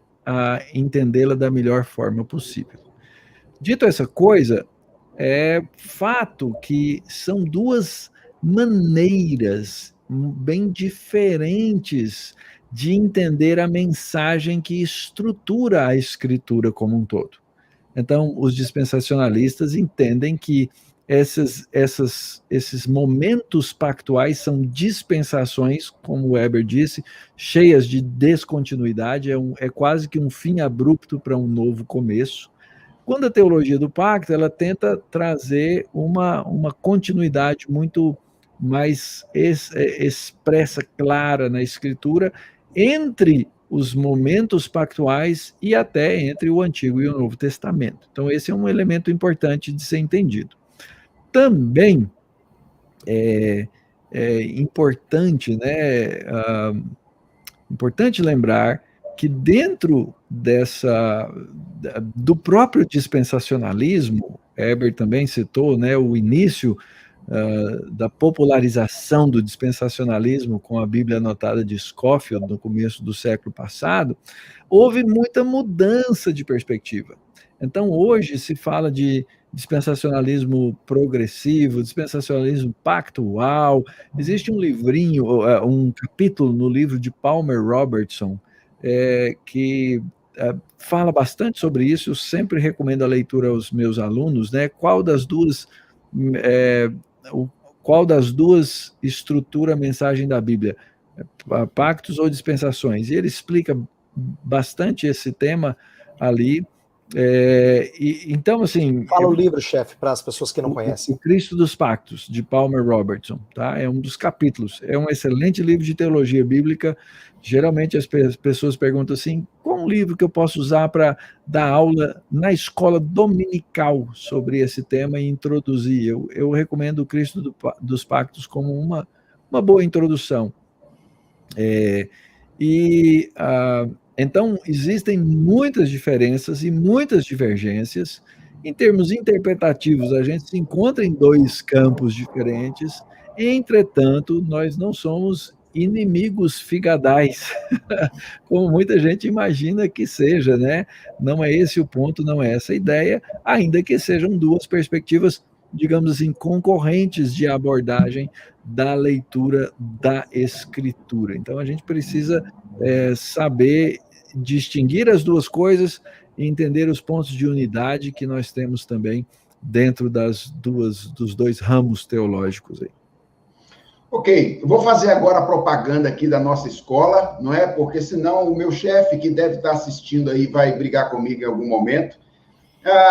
S2: entendê-la da melhor forma possível. Dito essa coisa, é fato que são duas maneiras bem diferentes de entender a mensagem que estrutura a Escritura como um todo. Então, os dispensacionalistas entendem que esses momentos pactuais são dispensações, como o Weber disse, cheias de descontinuidade, é quase que um fim abrupto para um novo começo. Quando a teologia do pacto, ela tenta trazer uma continuidade muito mais expressa, clara na Escritura, entre os momentos pactuais e até entre o Antigo e o Novo Testamento. Então, esse é um elemento importante de ser entendido. Também é importante, importante lembrar que dentro do próprio dispensacionalismo, Heber também citou, o início da popularização do dispensacionalismo com a Bíblia anotada de Scofield no começo do século passado, houve muita mudança de perspectiva. Então, hoje se fala de dispensacionalismo progressivo, dispensacionalismo pactual. Existe um livrinho, um capítulo no livro de Palmer Robertson, que fala bastante sobre isso. Eu sempre recomendo a leitura aos meus alunos, né? Qual das duas estrutura a mensagem da Bíblia? Pactos ou dispensações? E ele explica bastante esse tema ali. Então, assim...
S3: Fala o livro, chefe, para as pessoas que não conhecem.
S2: O Cristo dos Pactos, de Palmer Robertson, tá? É um dos capítulos. É um excelente livro de teologia bíblica. Geralmente as pessoas perguntam assim, qual um livro que eu posso usar para dar aula na escola dominical sobre esse tema e introduzir? Eu recomendo o Cristo dos Pactos como uma boa introdução. Então, existem muitas diferenças e muitas divergências. Em termos interpretativos, a gente se encontra em dois campos diferentes. Entretanto, nós não somos inimigos figadais, como muita gente imagina que seja, né? Não é esse o ponto, não é essa a ideia, ainda que sejam duas perspectivas, digamos assim, concorrentes de abordagem da leitura da Escritura. Então, a gente precisa saber distinguir as duas coisas e entender os pontos de unidade que nós temos também dentro dos dois ramos teológicos aí.
S1: Ok, eu vou fazer agora a propaganda aqui da nossa escola, não é? Porque senão o meu chefe, que deve estar assistindo aí, vai brigar comigo em algum momento.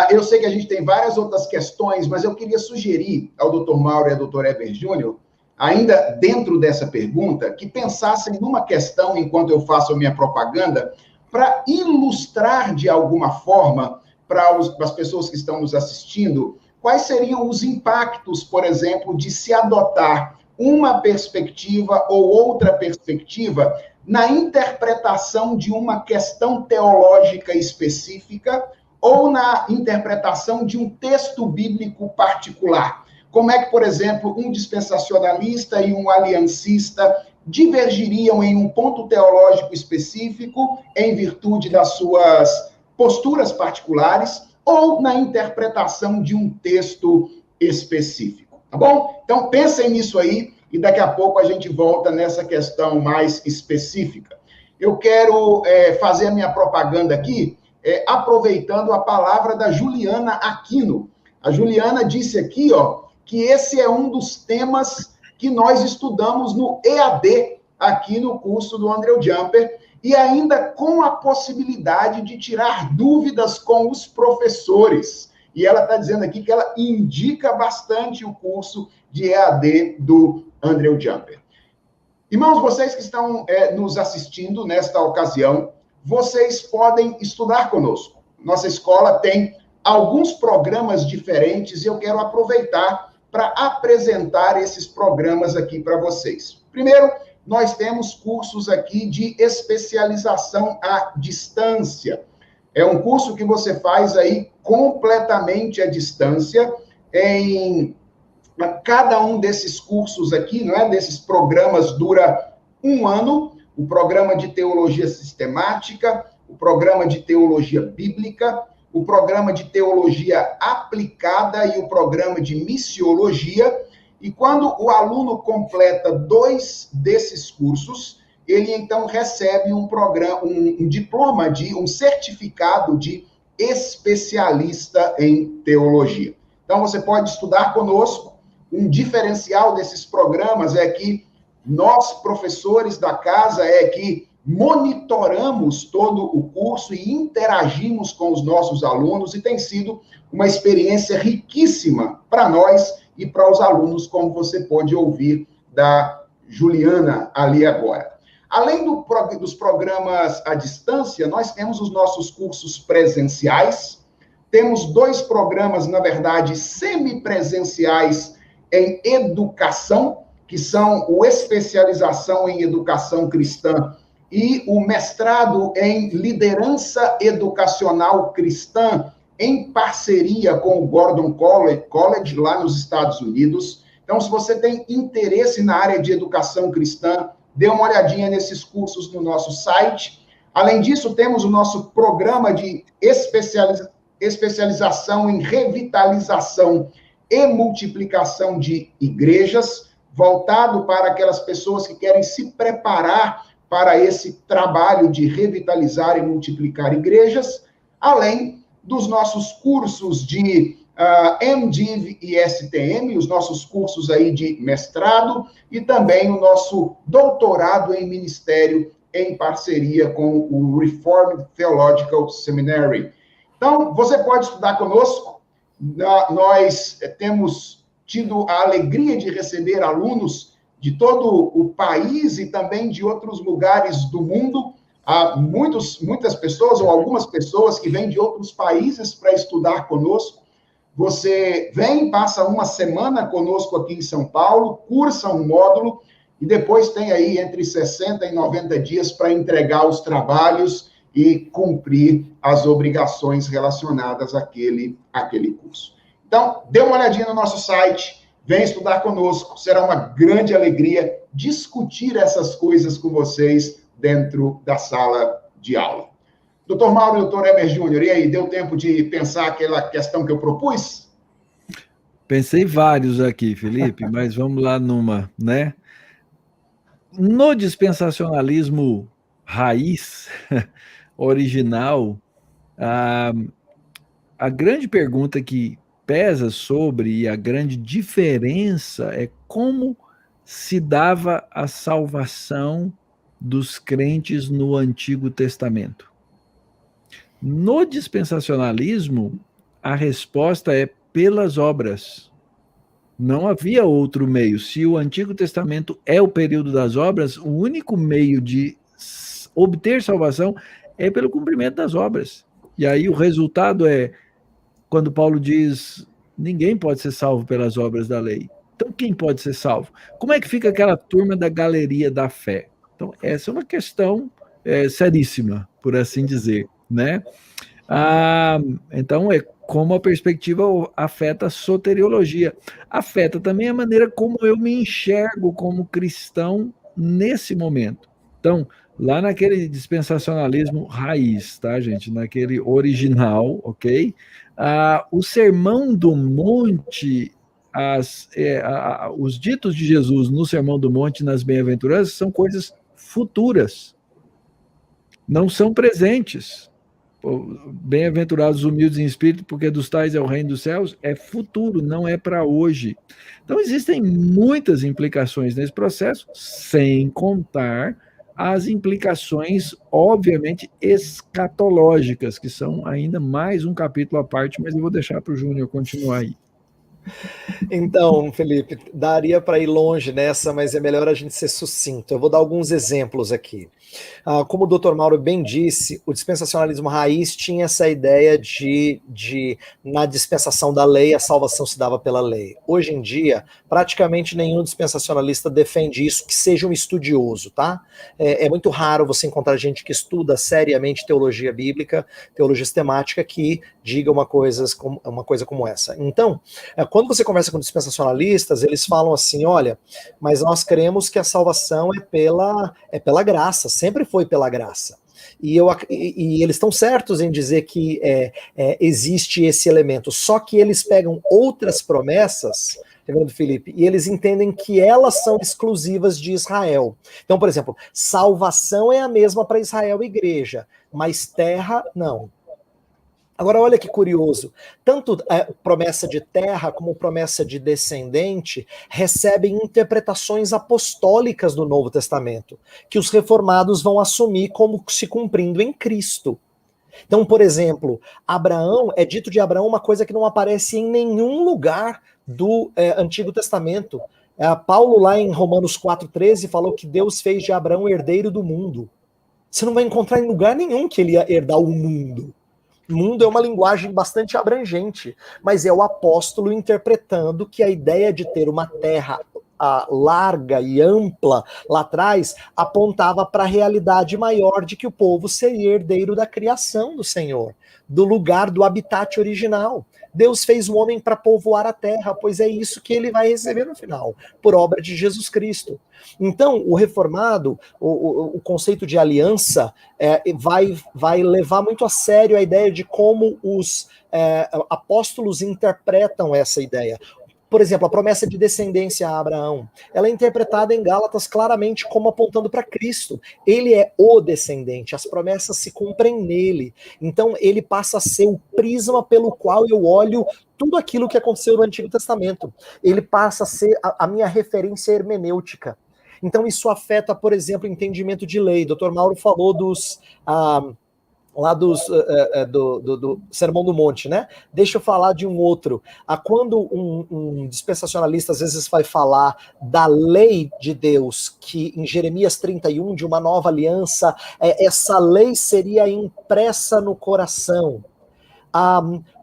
S1: Eu sei que a gente tem várias outras questões, mas eu queria sugerir ao Dr. Mauro e ao Dr. Eber Júnior, ainda dentro dessa pergunta, que pensassem numa questão, enquanto eu faço a minha propaganda, para ilustrar de alguma forma para as pessoas que estão nos assistindo, quais seriam os impactos, por exemplo, de se adotar uma perspectiva ou outra perspectiva na interpretação de uma questão teológica específica ou na interpretação de um texto bíblico particular. Como é que, por exemplo, um dispensacionalista e um aliancista divergiriam em um ponto teológico específico em virtude das suas posturas particulares ou na interpretação de um texto específico, tá bom? Então, pensem nisso aí e daqui a pouco a gente volta nessa questão mais específica. Eu quero fazer a minha propaganda aqui, aproveitando a palavra da Juliana Aquino. A Juliana disse aqui, que esse é um dos temas que nós estudamos no EAD, aqui no curso do Andrew Jumper, e ainda com a possibilidade de tirar dúvidas com os professores. E ela está dizendo aqui que ela indica bastante o curso de EAD do Andrew Jumper. Irmãos, vocês que estão nos assistindo nesta ocasião, vocês podem estudar conosco. Nossa escola tem alguns programas diferentes e eu quero aproveitar para apresentar esses programas aqui para vocês. Primeiro, nós temos cursos aqui de especialização à distância. É um curso que você faz aí completamente à distância. Cada um desses cursos aqui, não é? Desses programas dura 1 ano. O programa de teologia sistemática, o programa de teologia bíblica, o programa de teologia aplicada e o programa de missiologia. E quando o aluno completa 2 desses cursos, ele então recebe um diploma, um certificado de especialista em teologia. Então, você pode estudar conosco. Um diferencial desses programas é que nós, professores da casa, que monitoramos todo o curso e interagimos com os nossos alunos, e tem sido uma experiência riquíssima para nós e para os alunos, como você pode ouvir da Juliana ali agora. Além dos programas à distância, nós temos os nossos cursos presenciais, temos 2 programas, na verdade, semipresenciais em educação, que são o especialização em educação cristã e o mestrado em liderança educacional cristã, em parceria com o Gordon College, lá nos Estados Unidos. Então, se você tem interesse na área de educação cristã, dê uma olhadinha nesses cursos no nosso site. Além disso, temos o nosso programa de especialização em revitalização e multiplicação de igrejas, voltado para aquelas pessoas que querem se preparar para esse trabalho de revitalizar e multiplicar igrejas, além dos nossos cursos de MDiv e STM, os nossos cursos aí de mestrado, e também o nosso doutorado em ministério em parceria com o Reformed Theological Seminary. Então, você pode estudar conosco. Nós temos tido a alegria de receber alunos de todo o país e também de outros lugares do mundo. Há muitas pessoas, ou algumas pessoas, que vêm de outros países para estudar conosco. Você vem, passa uma semana conosco aqui em São Paulo, cursa um módulo, e depois tem aí entre 60 e 90 dias para entregar os trabalhos e cumprir as obrigações relacionadas àquele curso. Então, dê uma olhadinha no nosso site, vem estudar conosco, será uma grande alegria discutir essas coisas com vocês dentro da sala de aula. Doutor Mauro e doutor Emer Júnior, e aí, deu tempo de pensar aquela questão que eu propus?
S2: Pensei vários aqui, Felipe, mas vamos lá numa, né? No dispensacionalismo raiz, original, a grande pergunta que pesa sobre, e a grande diferença é como se dava a salvação dos crentes no Antigo Testamento. No dispensacionalismo, a resposta é pelas obras. Não havia outro meio. Se o Antigo Testamento é o período das obras, o único meio de obter salvação é pelo cumprimento das obras. E aí o resultado é, quando Paulo diz, ninguém pode ser salvo pelas obras da lei. Então quem pode ser salvo? Como é que fica aquela turma da galeria da fé? Então essa é uma questão seríssima, por assim dizer, né? Então é como a perspectiva afeta a soteriologia. Afeta também a maneira como eu me enxergo como cristão nesse momento. Então, lá naquele dispensacionalismo raiz, tá, gente? Naquele original, ok? O Sermão do Monte, os ditos de Jesus no Sermão do Monte, nas bem-aventuranças, são coisas futuras. Não são presentes. Bem-aventurados os humildes em espírito, porque dos tais é o reino dos céus, é futuro, não é para hoje. Então, existem muitas implicações nesse processo, sem contar as implicações, obviamente, escatológicas, que são ainda mais um capítulo à parte, mas eu vou deixar para o Júnior continuar aí.
S3: Então, Felipe, daria para ir longe nessa, mas é melhor a gente ser sucinto. Eu vou dar alguns exemplos aqui. Como o Dr. Mauro bem disse, o dispensacionalismo raiz tinha essa ideia de na dispensação da lei, a salvação se dava pela lei. Hoje em dia, praticamente nenhum dispensacionalista defende isso, que seja um estudioso, tá? É muito raro você encontrar gente que estuda seriamente teologia bíblica, teologia sistemática, que diga uma coisa como essa. Então, quando você conversa com dispensacionalistas, eles falam assim, olha, mas nós cremos que a salvação é pela graça, sempre foi pela graça. E eles estão certos em dizer que existe esse elemento, só que eles pegam outras promessas, Reverendo Felipe, e eles entendem que elas são exclusivas de Israel. Então, por exemplo, salvação é a mesma para Israel e igreja, mas terra, não. Agora, olha que curioso, tanto a promessa de terra como promessa de descendente recebem interpretações apostólicas do Novo Testamento, que os reformados vão assumir como se cumprindo em Cristo. Então, por exemplo, Abraão, é dito de Abraão uma coisa que não aparece em nenhum lugar do Antigo Testamento. Paulo, lá em Romanos 4,13, falou que Deus fez de Abraão herdeiro do mundo. Você não vai encontrar em lugar nenhum que ele ia herdar o mundo. Mundo é uma linguagem bastante abrangente, mas é o apóstolo interpretando que a ideia de ter uma terra larga e ampla lá atrás, apontava para a realidade maior de que o povo seria herdeiro da criação do Senhor, do lugar do habitat original. Deus fez o homem para povoar a terra, pois é isso que ele vai receber no final, por obra de Jesus Cristo. Então, o reformado, o conceito de aliança, vai levar muito a sério a ideia de como os apóstolos interpretam essa ideia. Por exemplo, a promessa de descendência a Abraão, ela é interpretada em Gálatas claramente como apontando para Cristo. Ele é o descendente, as promessas se cumprem nele. Então, ele passa a ser o prisma pelo qual eu olho tudo aquilo que aconteceu no Antigo Testamento. Ele passa a ser a minha referência hermenêutica. Então, isso afeta, por exemplo, o entendimento de lei. Dr. Mauro falou do Sermão do Monte, né? Deixa eu falar de um outro. Quando um dispensacionalista às vezes vai falar da lei de Deus, que em Jeremias 31, de uma nova aliança, essa lei seria impressa no coração.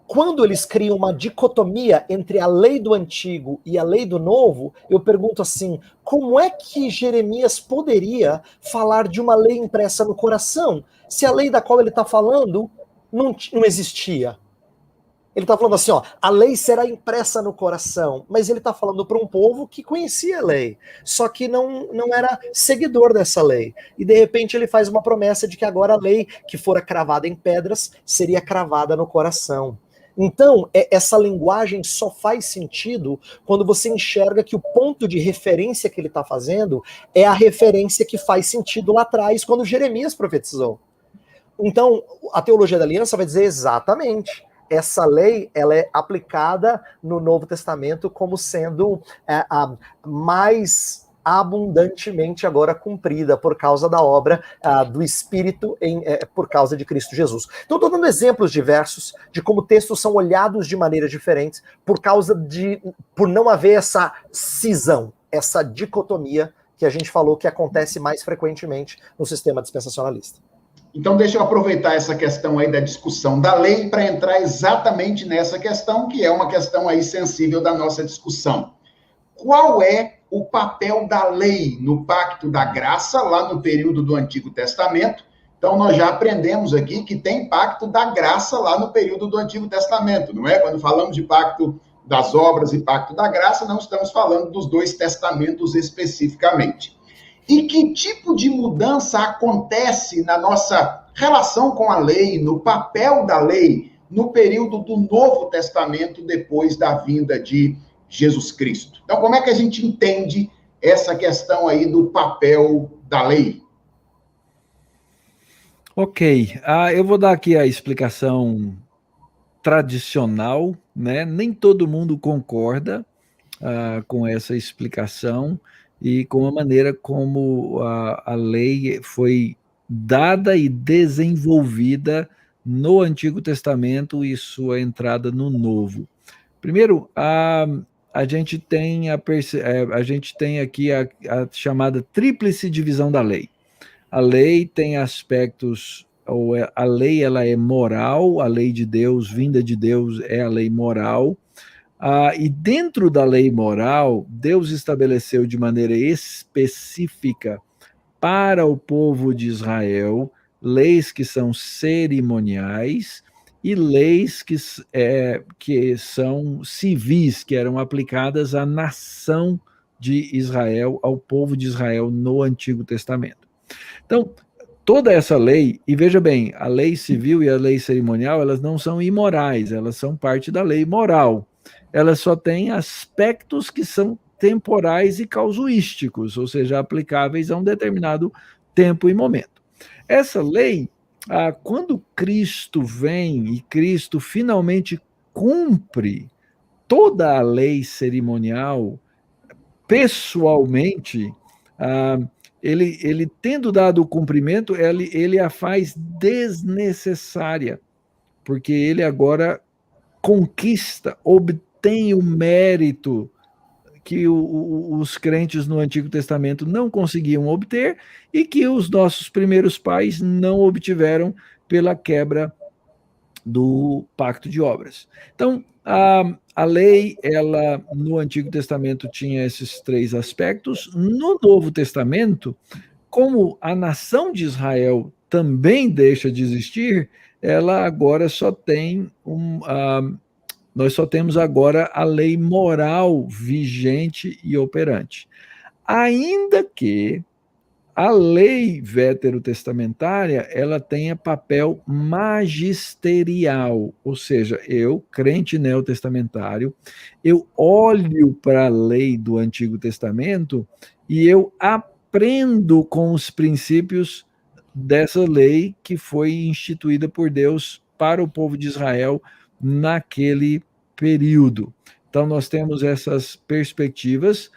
S3: Quando eles criam uma dicotomia entre a lei do Antigo e a lei do Novo, eu pergunto assim, como é que Jeremias poderia falar de uma lei impressa no coração, se a lei da qual ele está falando não existia? Ele está falando assim, ó, a lei será impressa no coração, mas ele está falando para um povo que conhecia a lei, só que não era seguidor dessa lei. E de repente ele faz uma promessa de que agora a lei que fora cravada em pedras seria cravada no coração. Então, essa linguagem só faz sentido quando você enxerga que o ponto de referência que ele está fazendo é a referência que faz sentido lá atrás, quando Jeremias profetizou. Então, a teologia da aliança vai dizer exatamente, essa lei ela é aplicada no Novo Testamento como sendo mais abundantemente agora cumprida por causa da obra do Espírito por causa de Cristo Jesus. Então, estou dando exemplos diversos de como textos são olhados de maneiras diferentes por não haver essa cisão, essa dicotomia que a gente falou que acontece mais frequentemente no sistema dispensacionalista.
S1: Então, deixa eu aproveitar essa questão aí da discussão da lei para entrar exatamente nessa questão, que é uma questão aí sensível da nossa discussão. Qual é o papel da lei no Pacto da Graça, lá no período do Antigo Testamento? Então, nós já aprendemos aqui que tem Pacto da Graça lá no período do Antigo Testamento, não é? Quando falamos de Pacto das Obras e Pacto da Graça, não estamos falando dos dois testamentos especificamente. E que tipo de mudança acontece na nossa relação com a lei, no papel da lei, no período do Novo Testamento, depois da vinda de Jesus Cristo? Então, como é que a gente entende essa questão aí do papel da lei?
S2: Ok, eu vou dar aqui a explicação tradicional, né? Nem todo mundo concorda com essa explicação e com a maneira como a lei foi dada e desenvolvida no Antigo Testamento e sua entrada no Novo. Primeiro, a gente tem aqui a chamada tríplice divisão da lei. A lei tem aspectos, a lei ela é moral, a lei de Deus, vinda de Deus, é a lei moral. E dentro da lei moral, Deus estabeleceu de maneira específica para o povo de Israel leis que são cerimoniais e leis que são civis, que eram aplicadas à nação de Israel, ao povo de Israel no Antigo Testamento. Então, toda essa lei, e veja bem, a lei civil e a lei cerimonial, elas não são imorais, elas são parte da lei moral. Elas só têm aspectos que são temporais e casuísticos, ou seja, aplicáveis a um determinado tempo e momento. Essa lei, quando Cristo vem e Cristo finalmente cumpre toda a lei cerimonial, pessoalmente, ele tendo dado o cumprimento, ele a faz desnecessária, porque ele agora conquista, obtém o mérito que os crentes no Antigo Testamento não conseguiam obter e que os nossos primeiros pais não obtiveram pela quebra do pacto de obras. Então, A lei, ela no Antigo Testamento tinha esses 3 aspectos. No Novo Testamento, como a nação de Israel também deixa de existir, ela agora só tem nós só temos agora a lei moral vigente e operante. Ainda que a lei veterotestamentária, ela tenha papel magisterial, ou seja, eu, crente neotestamentário, eu olho para a lei do Antigo Testamento e eu aprendo com os princípios dessa lei que foi instituída por Deus para o povo de Israel naquele período. Então, nós temos essas perspectivas.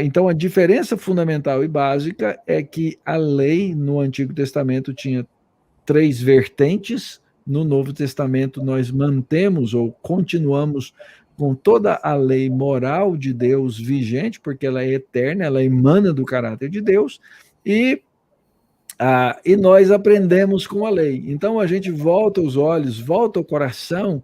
S2: Então, a diferença fundamental e básica é que a lei no Antigo Testamento tinha 3 vertentes, no Novo Testamento nós mantemos ou continuamos com toda a lei moral de Deus vigente, porque ela é eterna, ela emana do caráter de Deus, e nós aprendemos com a lei. Então, a gente volta os olhos, volta o coração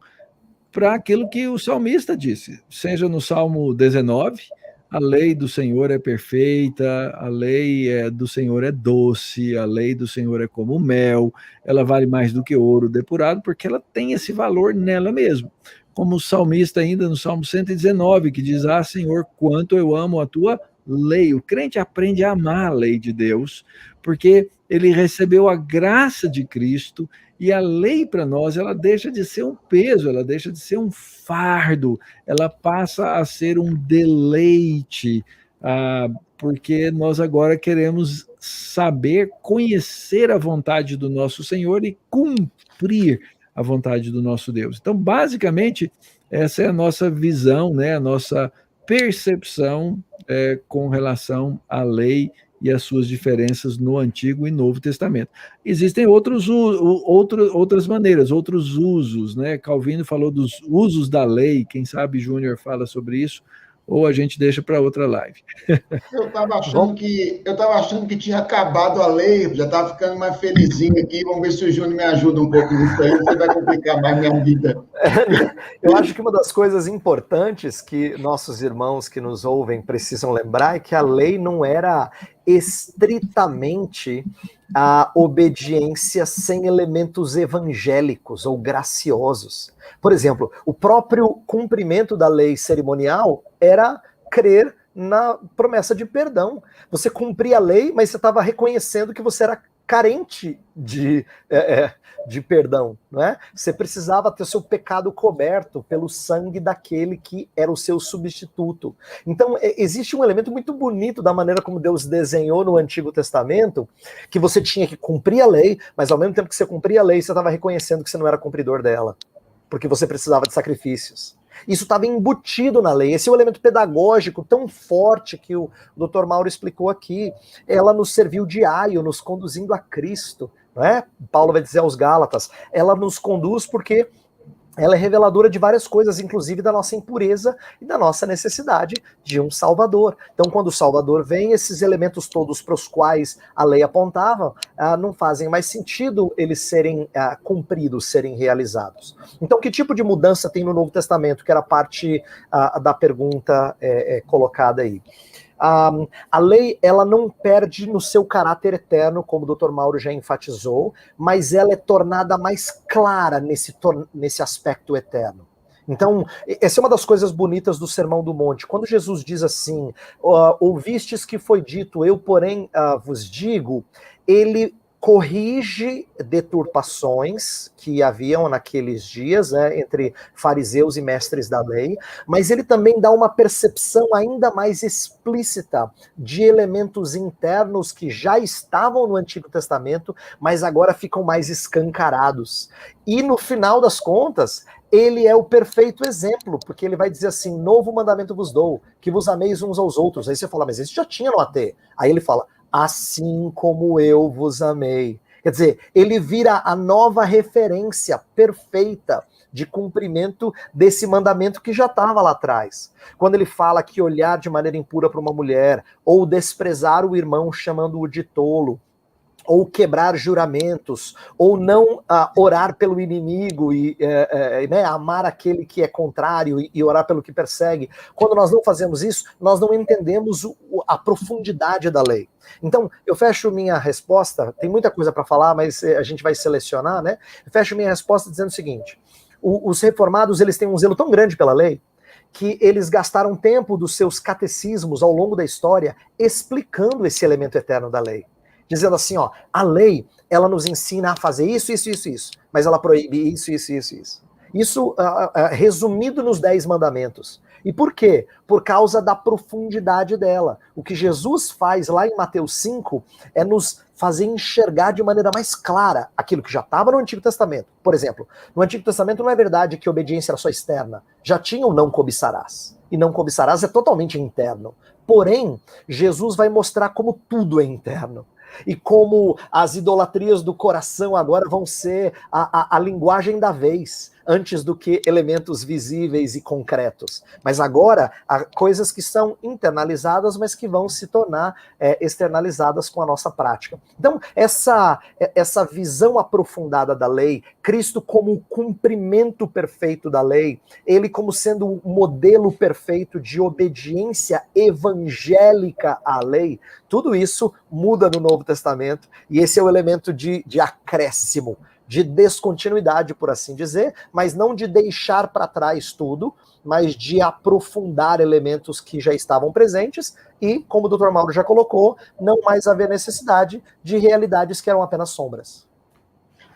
S2: para aquilo que o salmista disse, seja no Salmo 19, a lei do Senhor é perfeita, a lei do Senhor é doce, a lei do Senhor é como mel, ela vale mais do que ouro depurado, porque ela tem esse valor nela mesmo. Como o salmista ainda no Salmo 119, que diz, Senhor, quanto eu amo a tua lei. O crente aprende a amar a lei de Deus, porque ele recebeu a graça de Cristo, e a lei para nós, ela deixa de ser um peso, ela deixa de ser um fardo, ela passa a ser um deleite, porque nós agora queremos saber, conhecer a vontade do nosso Senhor e cumprir a vontade do nosso Deus. Então, basicamente, essa é a nossa visão, né, a nossa percepção com relação à lei e as suas diferenças no Antigo e Novo Testamento. Existem outras maneiras, outros usos, né? Calvino falou dos usos da lei, quem sabe Júnior fala sobre isso, ou a gente deixa para outra live.
S1: Eu estava achando que tinha acabado a lei, já estava ficando mais felizinho aqui. Vamos ver se o Júnior me ajuda um pouco nisso aí, você vai complicar mais minha vida.
S3: Eu acho que uma das coisas importantes que nossos irmãos que nos ouvem precisam lembrar é que a lei não era estritamente a obediência sem elementos evangélicos ou graciosos. Por exemplo, o próprio cumprimento da lei cerimonial era crer na promessa de perdão. Você cumpria a lei, mas você estava reconhecendo que você era carente de perdão, não é? Você precisava ter seu pecado coberto pelo sangue daquele que era o seu substituto. Então, existe um elemento muito bonito da maneira como Deus desenhou no Antigo Testamento, que você tinha que cumprir a lei, mas ao mesmo tempo que você cumpria a lei, você estava reconhecendo que você não era cumpridor dela, porque você precisava de sacrifícios. Isso estava embutido na lei. Esse é o elemento pedagógico tão forte que o Dr. Mauro explicou aqui. Ela nos serviu de aio, nos conduzindo a Cristo. Não é? Paulo vai dizer aos Gálatas, ela nos conduz porque ela é reveladora de várias coisas, inclusive da nossa impureza e da nossa necessidade de um Salvador. Então, quando o Salvador vem, esses elementos todos para os quais a lei apontava, não fazem mais sentido eles serem cumpridos, serem realizados. Então, que tipo de mudança tem no Novo Testamento, que era parte da pergunta colocada aí? A lei, ela não perde no seu caráter eterno, como o Dr. Mauro já enfatizou, mas ela é tornada mais clara nesse aspecto eterno. Então, essa é uma das coisas bonitas do Sermão do Monte. Quando Jesus diz assim, ouvistes que foi dito, eu porém vos digo, ele corrige deturpações que haviam naqueles dias, né, entre fariseus e mestres da lei, mas ele também dá uma percepção ainda mais explícita de elementos internos que já estavam no Antigo Testamento, mas agora ficam mais escancarados. E no final das contas, ele é o perfeito exemplo, porque ele vai dizer assim, novo mandamento vos dou, que vos ameis uns aos outros. Aí você fala, mas isso já tinha no AT. Aí ele fala, assim como eu vos amei. Quer dizer, ele vira a nova referência perfeita de cumprimento desse mandamento que já estava lá atrás. Quando ele fala que olhar de maneira impura para uma mulher, ou desprezar o irmão chamando-o de tolo, ou quebrar juramentos, ou não orar pelo inimigo e né, amar aquele que é contrário e orar pelo que persegue. Quando nós não fazemos isso, nós não entendemos a profundidade da lei. Então, eu fecho minha resposta, tem muita coisa para falar, mas a gente vai selecionar, né? Eu fecho minha resposta dizendo o seguinte: os reformados, eles têm um zelo tão grande pela lei, que eles gastaram tempo dos seus catecismos ao longo da história explicando esse elemento eterno da lei. Dizendo assim, ó, a lei, ela nos ensina a fazer isso, mas ela proíbe isso. Isso resumido nos 10 mandamentos. E por quê? Por causa da profundidade dela. O que Jesus faz lá em Mateus 5 é nos fazer enxergar de maneira mais clara aquilo que já estava no Antigo Testamento. Por exemplo, no Antigo Testamento não é verdade que obediência era só externa. Já tinha o não cobiçarás. E não cobiçarás é totalmente interno. Porém, Jesus vai mostrar como tudo é interno. E como as idolatrias do coração agora vão ser a linguagem da vez, antes do que elementos visíveis e concretos. Mas agora, há coisas que são internalizadas, mas que vão se tornar externalizadas com a nossa prática. Então, essa visão aprofundada da lei, Cristo como o cumprimento perfeito da lei, ele como sendo o modelo perfeito de obediência evangélica à lei, tudo isso muda no Novo Testamento, e esse é o elemento de acréscimo, de descontinuidade, por assim dizer, mas não de deixar para trás tudo, mas de aprofundar elementos que já estavam presentes e, como o Dr. Mauro já colocou, não mais haver necessidade de realidades que eram apenas sombras.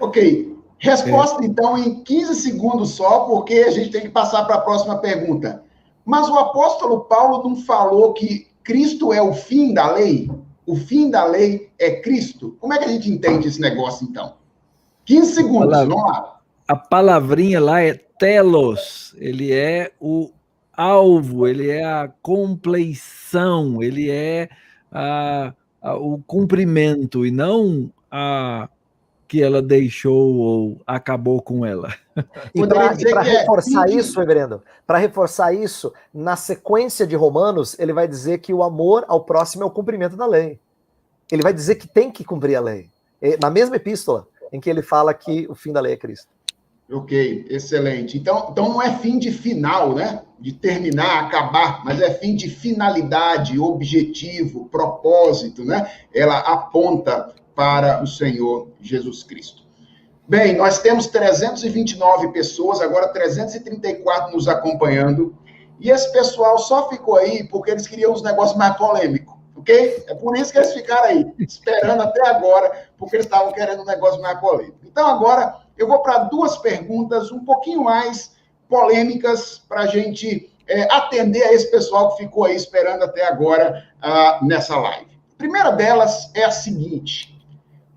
S1: Ok. Resposta, então, em 15 segundos só, porque a gente tem que passar para a próxima pergunta. Mas o apóstolo Paulo não falou que Cristo é o fim da lei? O fim da lei é Cristo? Como é que a gente entende esse negócio, então? 15 segundos, vamos lá.
S2: A palavrinha lá é telos, ele é o alvo, ele é a compleição, ele é o cumprimento, e não a que ela deixou ou acabou com ela.
S3: E para reforçar isso, reverendo, para reforçar isso, na sequência de Romanos, ele vai dizer que o amor ao próximo é o cumprimento da lei. Ele vai dizer que tem que cumprir a lei. Na mesma epístola, em que ele fala que o fim da lei é Cristo.
S1: Ok, excelente. Então não é fim de final, né? De terminar, acabar, mas é fim de finalidade, objetivo, propósito, né? Ela aponta para o Senhor Jesus Cristo. Bem, nós temos 329 pessoas, agora 334 nos acompanhando, e esse pessoal só ficou aí porque eles queriam os negócios mais polêmicos. Ok? É por isso que eles ficaram aí, esperando até agora, porque eles estavam querendo um negócio mais polêmico. Então, agora, eu vou para 2 perguntas um pouquinho mais polêmicas para a gente atender a esse pessoal que ficou aí esperando até agora nessa live. A primeira delas é a seguinte: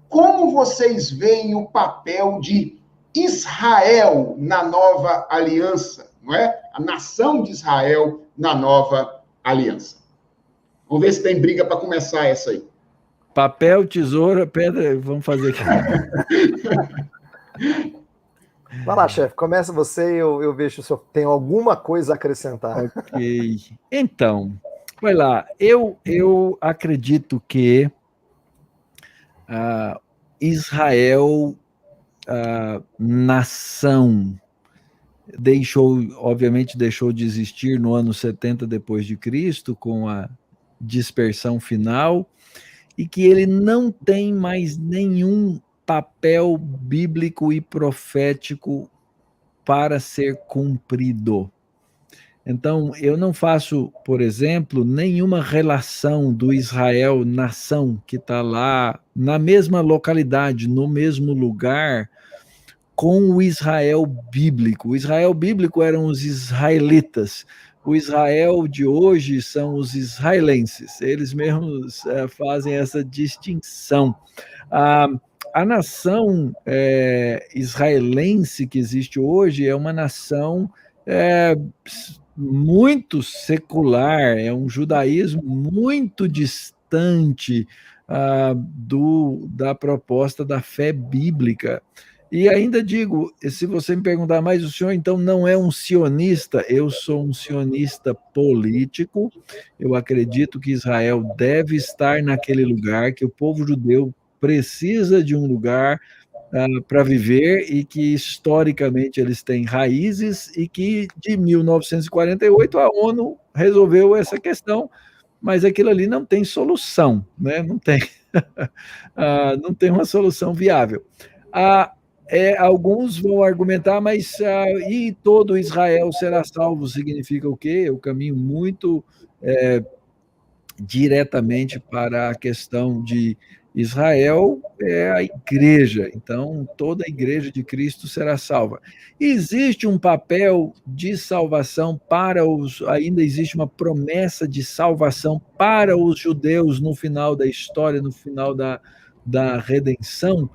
S1: como vocês veem o papel de Israel na nova aliança, não é? A nação de Israel na nova aliança. Vamos ver se tem briga para começar essa aí.
S2: Papel, tesoura, pedra, vamos fazer aqui.
S3: Vai lá, chefe, começa você e eu vejo se o senhor tem alguma coisa a acrescentar.
S2: Ok. Então, vai lá. Eu acredito que Israel, nação, obviamente deixou de existir no ano 70 depois de Cristo, com a dispersão final, e que ele não tem mais nenhum papel bíblico e profético para ser cumprido. Então, eu não faço, por exemplo, nenhuma relação do Israel nação que está lá na mesma localidade, no mesmo lugar, com o Israel bíblico. O Israel bíblico eram os israelitas. O Israel de hoje são os israelenses. Eles mesmos fazem essa distinção. A nação israelense que existe hoje é uma nação muito secular, é um judaísmo muito distante da proposta da fé bíblica. E ainda digo, se você me perguntar, mas o senhor então não é um sionista? Eu sou um sionista político, eu acredito que Israel deve estar naquele lugar, que o povo judeu precisa de um lugar para viver e que historicamente eles têm raízes e que de 1948 a ONU resolveu essa questão, mas aquilo ali não tem solução, né? Não tem, não tem uma solução viável. Alguns vão argumentar, mas e todo Israel será salvo significa o quê? Eu caminho muito diretamente para a questão de Israel é a igreja, então toda a igreja de Cristo será salva. Existe um papel de salvação ainda existe uma promessa de salvação para os judeus no final da história, no final da redenção.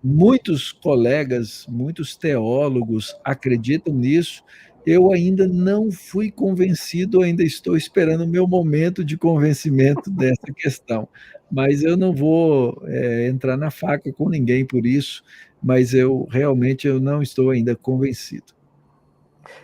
S2: Muitos colegas, muitos teólogos acreditam nisso. Eu ainda não fui convencido, ainda estou esperando o meu momento de convencimento dessa questão. Mas eu não vou entrar na faca com ninguém por isso, mas realmente eu não estou ainda convencido.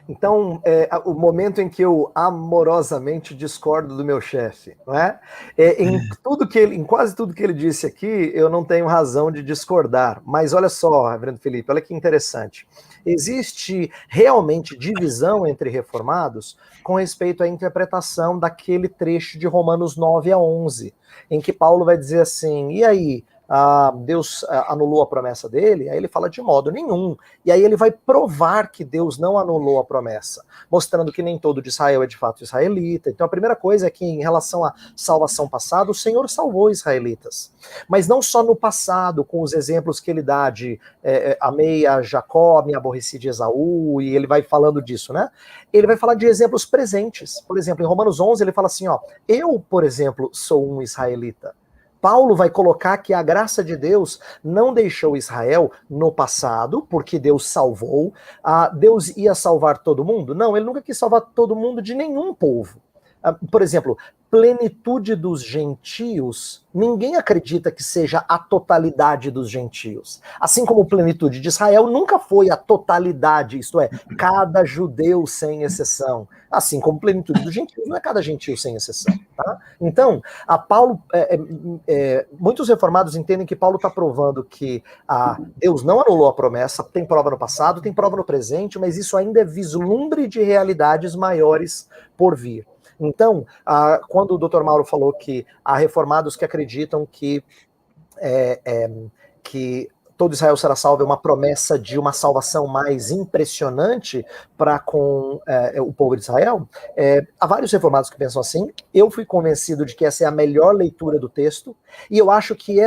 S3: Então, o momento em que eu amorosamente discordo do meu chefe, não é? Em quase tudo que ele disse aqui, eu não tenho razão de discordar. Mas olha só, Reverendo Felipe, olha que interessante. Existe realmente divisão entre reformados com respeito à interpretação daquele trecho de Romanos 9 a 11, em que Paulo vai dizer assim, e aí? Deus anulou a promessa dele? Aí ele fala de modo nenhum. E aí ele vai provar que Deus não anulou a promessa, mostrando que nem todo de Israel é de fato israelita. Então a primeira coisa é que em relação à salvação passada, o Senhor salvou israelitas. Mas não só no passado, com os exemplos que ele dá de amei a Jacó, me aborreci de Esaú, e ele vai falando disso, né? Ele vai falar de exemplos presentes. Por exemplo, em Romanos 11 ele fala assim, eu, por exemplo, sou um israelita. Paulo vai colocar que a graça de Deus não deixou Israel no passado, porque Deus salvou. Deus ia salvar todo mundo? Não, ele nunca quis salvar todo mundo de nenhum povo. Por exemplo, plenitude dos gentios, ninguém acredita que seja a totalidade dos gentios. Assim como plenitude de Israel nunca foi a totalidade, isto é, cada judeu sem exceção. Assim como plenitude dos gentios não é cada gentio sem exceção. Tá? Então, Paulo, muitos reformados entendem que Paulo está provando que Deus não anulou a promessa, tem prova no passado, tem prova no presente, mas isso ainda é vislumbre de realidades maiores por vir. Então, quando o Dr. Mauro falou que há reformados que acreditam que todo Israel será salvo é uma promessa de uma salvação mais impressionante para com o povo de Israel, há vários reformados que pensam assim. Eu fui convencido de que essa é a melhor leitura do texto, e eu acho que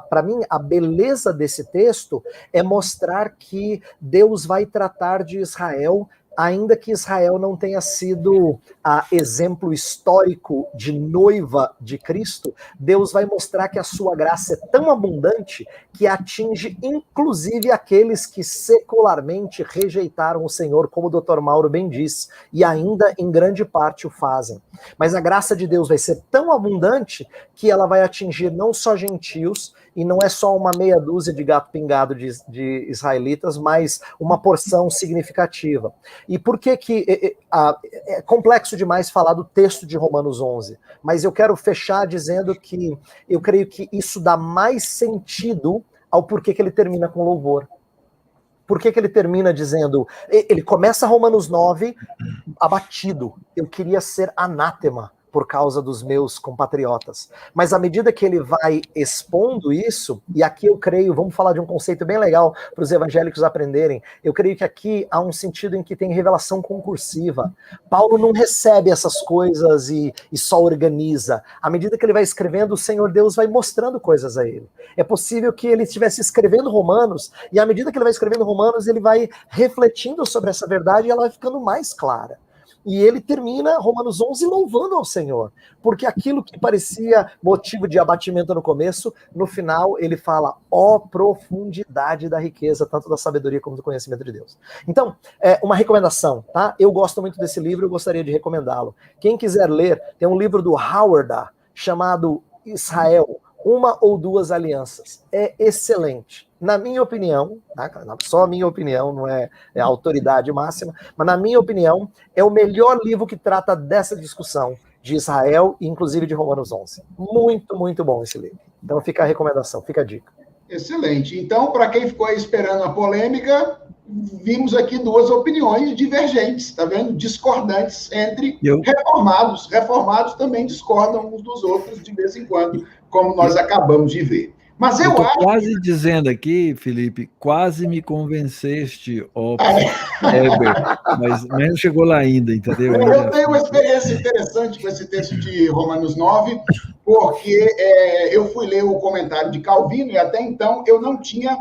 S3: para mim, a beleza desse texto é mostrar que Deus vai tratar de Israel, ainda que Israel não tenha sido exemplo histórico de noiva de Cristo, Deus vai mostrar que a sua graça é tão abundante que atinge inclusive aqueles que secularmente rejeitaram o Senhor, como o Dr. Mauro bem disse, e ainda em grande parte o fazem. Mas a graça de Deus vai ser tão abundante que ela vai atingir não só gentios, e não é só uma meia dúzia de gato pingado de israelitas, mas uma porção significativa. E por que é complexo demais falar do texto de Romanos 11, mas eu quero fechar dizendo que eu creio que isso dá mais sentido ao porquê que ele termina com louvor. Por que ele termina dizendo, ele começa Romanos 9 abatido, eu queria ser anátema por causa dos meus compatriotas. Mas à medida que ele vai expondo isso, e aqui eu creio, vamos falar de um conceito bem legal para os evangélicos aprenderem, eu creio que aqui há um sentido em que tem revelação concursiva. Paulo não recebe essas coisas e só organiza. À medida que ele vai escrevendo, o Senhor Deus vai mostrando coisas a ele. É possível que ele estivesse escrevendo Romanos, e à medida que ele vai escrevendo Romanos, ele vai refletindo sobre essa verdade e ela vai ficando mais clara. E ele termina Romanos 11 louvando ao Senhor, porque aquilo que parecia motivo de abatimento no começo, no final ele fala, profundidade da riqueza, tanto da sabedoria como do conhecimento de Deus. Então, uma recomendação, tá? Eu gosto muito desse livro, eu gostaria de recomendá-lo. Quem quiser ler, tem um livro do Howard chamado Israel, Uma ou Duas Alianças. É excelente. Na minha opinião, tá? Só a minha opinião, não é a autoridade máxima, mas na minha opinião, é o melhor livro que trata dessa discussão de Israel e inclusive de Romanos 11. Muito, muito bom esse livro. Então fica a recomendação, fica a dica.
S1: Excelente. Então, para quem ficou aí esperando a polêmica, vimos aqui duas opiniões divergentes, tá vendo? Discordantes entre reformados. Reformados também discordam uns dos outros de vez em quando, como nós acabamos de ver. Mas eu acho...
S2: quase dizendo aqui, Felipe, quase me convenceste, Heber, mas não chegou lá ainda, entendeu?
S1: Eu tenho uma experiência interessante com esse texto de Romanos 9, porque eu fui ler o comentário de Calvino e até então eu não tinha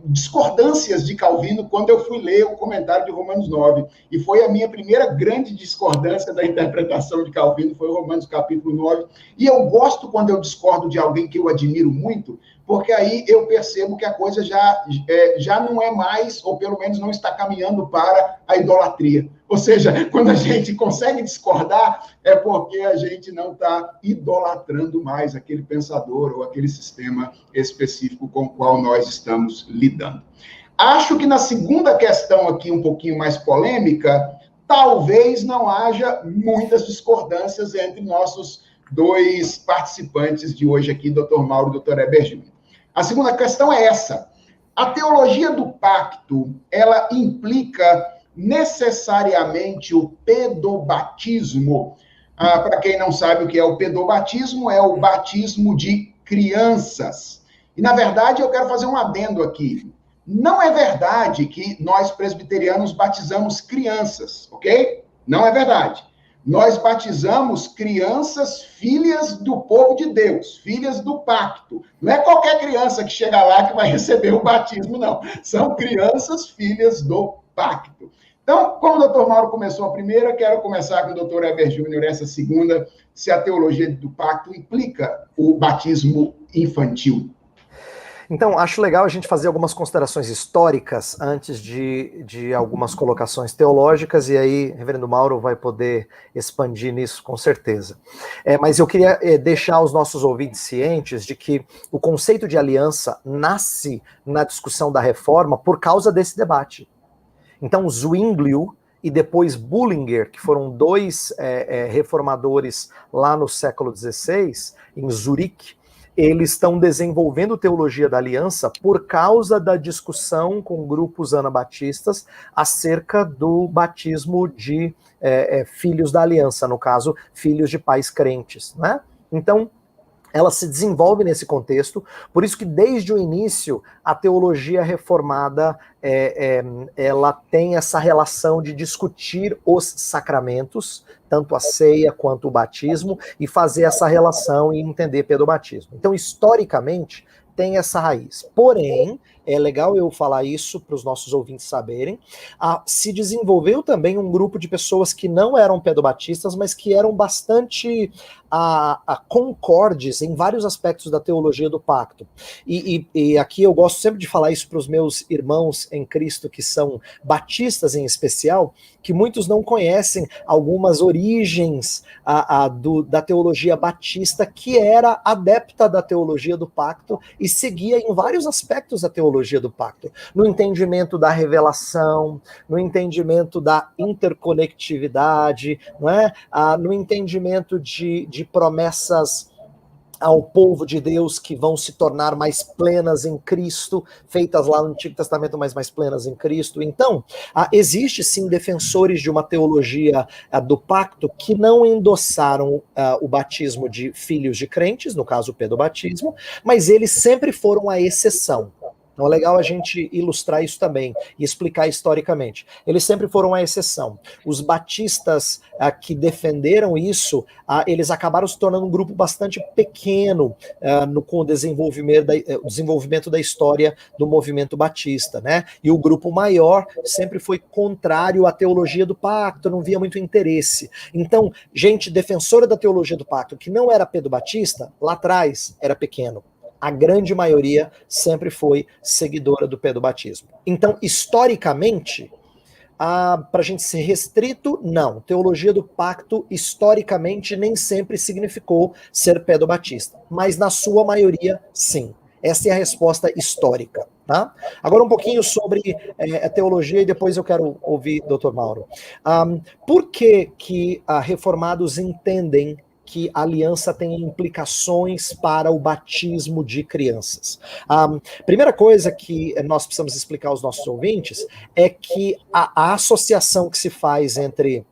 S1: discordâncias de Calvino quando eu fui ler o comentário de Romanos 9. E foi a minha primeira grande discordância da interpretação de Calvino, foi Romanos capítulo 9. E eu gosto quando eu discordo de alguém que eu admiro muito, porque aí eu percebo que a coisa já não é mais, ou pelo menos não está caminhando para a idolatria. Ou seja, quando a gente consegue discordar, é porque a gente não está idolatrando mais aquele pensador ou aquele sistema específico com o qual nós estamos lidando. Acho que na segunda questão aqui, um pouquinho mais polêmica, talvez não haja muitas discordâncias entre nossos dois participantes de hoje aqui, Dr. Mauro e Dr. Heber Júnior. A segunda questão é essa. A teologia do pacto, ela implica necessariamente o pedobatismo. Para quem não sabe o que é o pedobatismo, é o batismo de crianças. E, na verdade, eu quero fazer um adendo aqui. Não é verdade que nós presbiterianos batizamos crianças, ok? Não é verdade. Nós batizamos crianças filhas do povo de Deus, filhas do pacto. Não é qualquer criança que chega lá que vai receber o batismo, não. São crianças filhas do pacto. Então, como o Dr. Mauro começou a primeira, quero começar com o Dr. Heber Júnior essa segunda, se a teologia do pacto implica o batismo infantil.
S3: Então, acho legal a gente fazer algumas considerações históricas antes de algumas colocações teológicas, e aí o reverendo Mauro vai poder expandir nisso com certeza. Mas eu queria deixar os nossos ouvintes cientes de que o conceito de aliança nasce na discussão da reforma por causa desse debate. Então, Zwinglio e depois Bullinger, que foram dois reformadores lá no século XVI, em Zurique, eles estão desenvolvendo teologia da aliança por causa da discussão com grupos anabatistas acerca do batismo de filhos da aliança, no caso, filhos de pais crentes, né? Então, ela se desenvolve nesse contexto, por isso que desde o início a teologia reformada ela tem essa relação de discutir os sacramentos, tanto a ceia quanto o batismo, e fazer essa relação e entender pedobatismo. Então, historicamente, tem essa raiz. Porém, é legal eu falar isso para os nossos ouvintes saberem, se desenvolveu também um grupo de pessoas que não eram pedobatistas, mas que eram bastante concordes em vários aspectos da teologia do pacto. E aqui eu gosto sempre de falar isso para os meus irmãos em Cristo, que são batistas em especial, que muitos não conhecem algumas origens da teologia batista, que era adepta da teologia do pacto e seguia em vários aspectos da teologia do pacto, no entendimento da revelação, no entendimento da interconectividade, não é? No entendimento de promessas ao povo de Deus que vão se tornar mais plenas em Cristo, feitas lá no Antigo Testamento, mas mais plenas em Cristo. Então, existe sim defensores de uma teologia do pacto que não endossaram o batismo de filhos de crentes, no caso o pedobatismo, mas eles sempre foram a exceção. Então é legal a gente ilustrar isso também e explicar historicamente. Eles sempre foram a exceção. Os batistas que defenderam isso, eles acabaram se tornando um grupo bastante pequeno com o desenvolvimento da história do movimento batista, né? E o grupo maior sempre foi contrário à teologia do pacto, não via muito interesse. Então, gente defensora da teologia do pacto que não era pedobatista, lá atrás era pequeno. A grande maioria sempre foi seguidora do pedobatismo. Então, historicamente, para a gente ser restrito, não. Teologia do pacto, historicamente, nem sempre significou ser pedobatista. Mas, na sua maioria, sim. Essa é a resposta histórica. Tá? Agora um pouquinho sobre a teologia e depois eu quero ouvir Dr. Mauro. Por que reformados entendem que a aliança tem implicações para o batismo de crianças? Primeira coisa que nós precisamos explicar aos nossos ouvintes é que a associação que se faz entre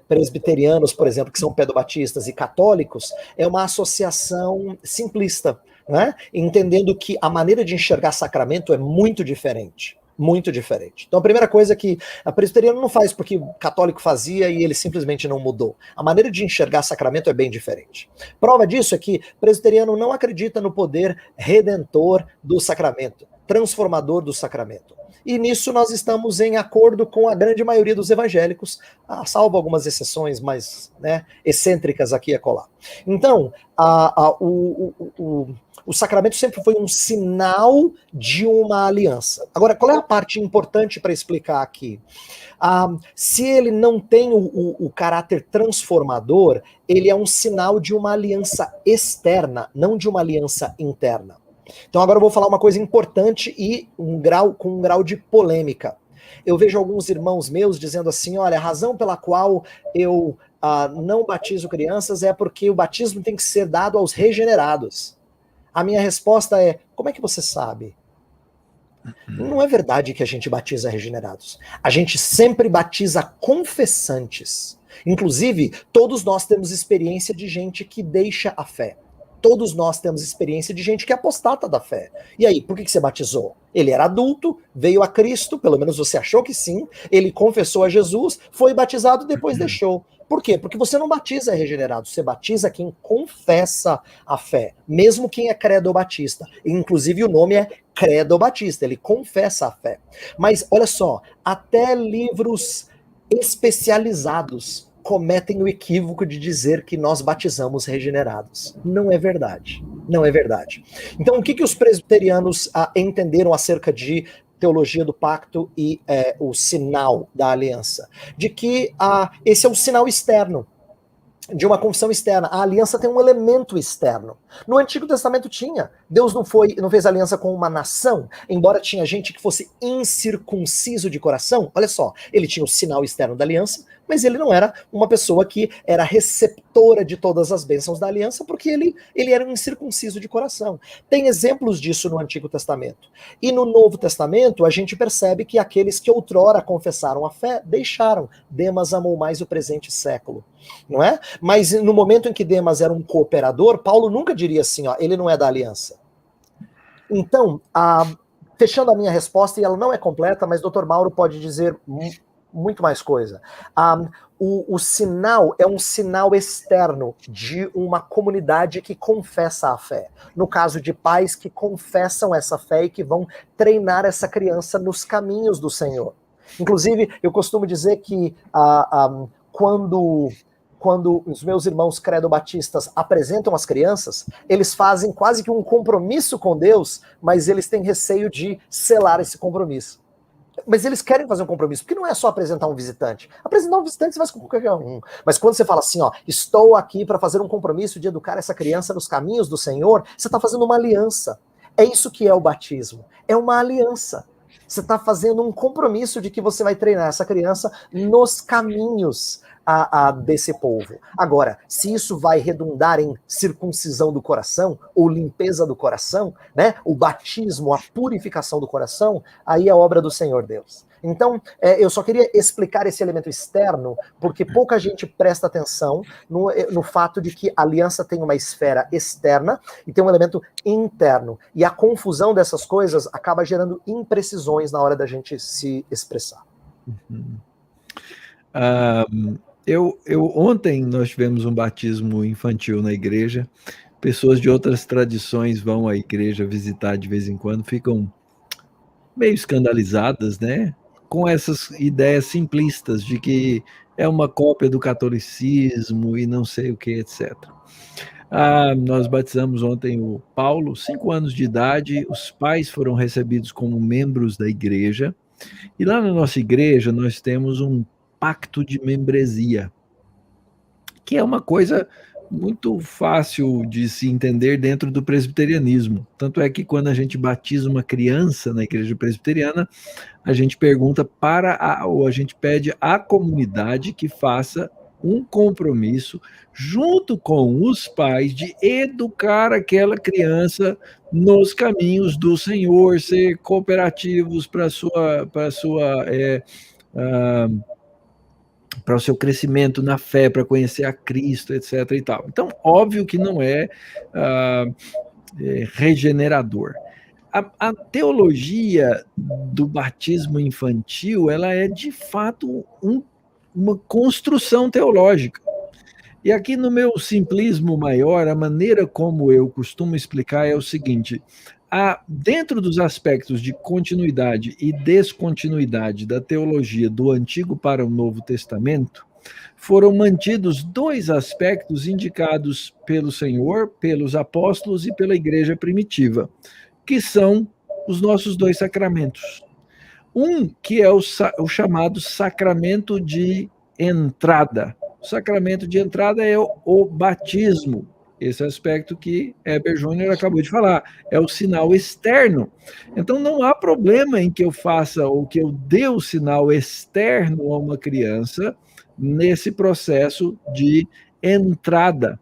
S3: presbiterianos, por exemplo, que são pedobatistas, e católicos, é uma associação simplista, né? Entendendo que a maneira de enxergar sacramento é muito diferente. Muito diferente. Então a primeira coisa é que a presbiteriano não faz porque o católico fazia e ele simplesmente não mudou. A maneira de enxergar sacramento é bem diferente. Prova disso é que o presbiteriano não acredita no poder redentor do sacramento, transformador do sacramento. E nisso nós estamos em acordo com a grande maioria dos evangélicos, salvo algumas exceções mais, né, excêntricas aqui e acolá. Então, o sacramento sempre foi um sinal de uma aliança. Agora, qual é a parte importante para explicar aqui? Se ele não tem o caráter transformador, ele é um sinal de uma aliança externa, não de uma aliança interna. Então agora eu vou falar uma coisa importante e com um grau de polêmica. Eu vejo alguns irmãos meus dizendo assim, olha, a razão pela qual eu não batizo crianças é porque o batismo tem que ser dado aos regenerados. A minha resposta é, como é que você sabe? Não é verdade que a gente batiza regenerados. A gente sempre batiza confessantes. Inclusive, todos nós temos experiência de gente que deixa a fé. Todos nós temos experiência de gente que é apostata da fé. E aí, por que você batizou? Ele era adulto, veio a Cristo, pelo menos você achou que sim, ele confessou a Jesus, foi batizado e depois deixou. Por quê? Porque você não batiza regenerado, você batiza quem confessa a fé, mesmo quem é credo-batista. Inclusive o nome é credo-batista, ele confessa a fé. Mas olha só, até livros especializados cometem o equívoco de dizer que nós batizamos regenerados. Não é verdade. Não é verdade. Então, o que os presbiterianos entenderam acerca de teologia do pacto e o sinal da aliança? De que esse é um sinal externo, de uma confissão externa. A aliança tem um elemento externo. No Antigo Testamento tinha. Deus não fez aliança com uma nação, embora tinha gente que fosse incircunciso de coração. Olha só, ele tinha o sinal externo da aliança, mas ele não era uma pessoa que era receptora de todas as bênçãos da aliança, porque ele era um incircunciso de coração. Tem exemplos disso no Antigo Testamento. E no Novo Testamento, a gente percebe que aqueles que outrora confessaram a fé, deixaram. Demas amou mais o presente século. Não é? Mas no momento em que Demas era um cooperador, Paulo nunca diria assim, ó, ele não é da aliança. Então, fechando a minha resposta, e ela não é completa, mas Dr. Mauro pode dizer muito mais coisa. O sinal é um sinal externo de uma comunidade que confessa a fé. No caso de pais que confessam essa fé e que vão treinar essa criança nos caminhos do Senhor. Inclusive, eu costumo dizer que quando os meus irmãos credo-batistas apresentam as crianças, eles fazem quase que um compromisso com Deus, mas eles têm receio de selar esse compromisso. Mas eles querem fazer um compromisso, porque não é só apresentar um visitante. Apresentar um visitante você faz com qualquer um. Mas quando você fala assim, ó, estou aqui para fazer um compromisso de educar essa criança nos caminhos do Senhor, você está fazendo uma aliança. É isso que é o batismo. É uma aliança. Você está fazendo um compromisso de que você vai treinar essa criança nos caminhos desse povo. Agora, se isso vai redundar em circuncisão do coração ou limpeza do coração, né, o batismo, a purificação do coração, aí é obra do Senhor Deus. Então, eu só queria explicar esse elemento externo, porque pouca gente presta atenção no fato de que a aliança tem uma esfera externa e tem um elemento interno. E a confusão dessas coisas acaba gerando imprecisões na hora da gente se expressar.
S2: Ontem nós tivemos um batismo infantil na igreja. Pessoas de outras tradições vão à igreja visitar de vez em quando, ficam meio escandalizadas, né? Com essas ideias simplistas de que é uma cópia do catolicismo e não sei o que, etc. Nós batizamos ontem o Paulo, 5 anos de idade, os pais foram recebidos como membros da igreja, e lá na nossa igreja nós temos um pacto de membresia, que é uma coisa muito fácil de se entender dentro do presbiterianismo. Tanto é que quando a gente batiza uma criança na igreja presbiteriana, a gente pergunta ou a gente pede à comunidade que faça um compromisso junto com os pais de educar aquela criança nos caminhos do Senhor, ser cooperativos para para o seu crescimento na fé, para conhecer a Cristo, etc. e tal. Então, óbvio que não é regenerador. A teologia do batismo infantil, ela é de fato uma construção teológica. E aqui no meu simplismo maior, a maneira como eu costumo explicar é o seguinte: dentro dos aspectos de continuidade e descontinuidade da teologia do Antigo para o Novo Testamento, foram mantidos dois aspectos indicados pelo Senhor, pelos apóstolos e pela igreja primitiva, que são os nossos dois sacramentos. Um que é o chamado sacramento de entrada. O sacramento de entrada é o batismo, esse aspecto que Heber Júnior acabou de falar, é o sinal externo. Então não há problema em que eu faça ou que eu dê o sinal externo a uma criança nesse processo de entrada.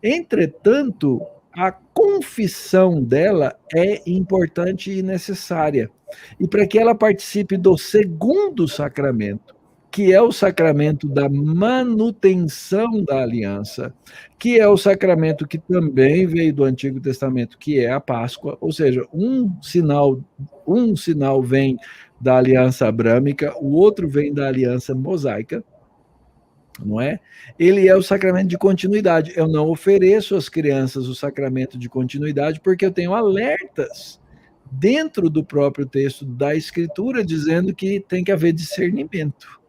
S2: Entretanto, a confissão dela é importante e necessária. E para que ela participe do segundo sacramento, que é o sacramento da manutenção da aliança, que é o sacramento que também veio do Antigo Testamento, que é a Páscoa, ou seja, um sinal vem da aliança abrâmica, o outro vem da aliança mosaica, não é? Ele é o sacramento de continuidade. Eu não ofereço às crianças o sacramento de continuidade porque eu tenho alertas dentro do próprio texto da Escritura dizendo que tem que haver discernimento.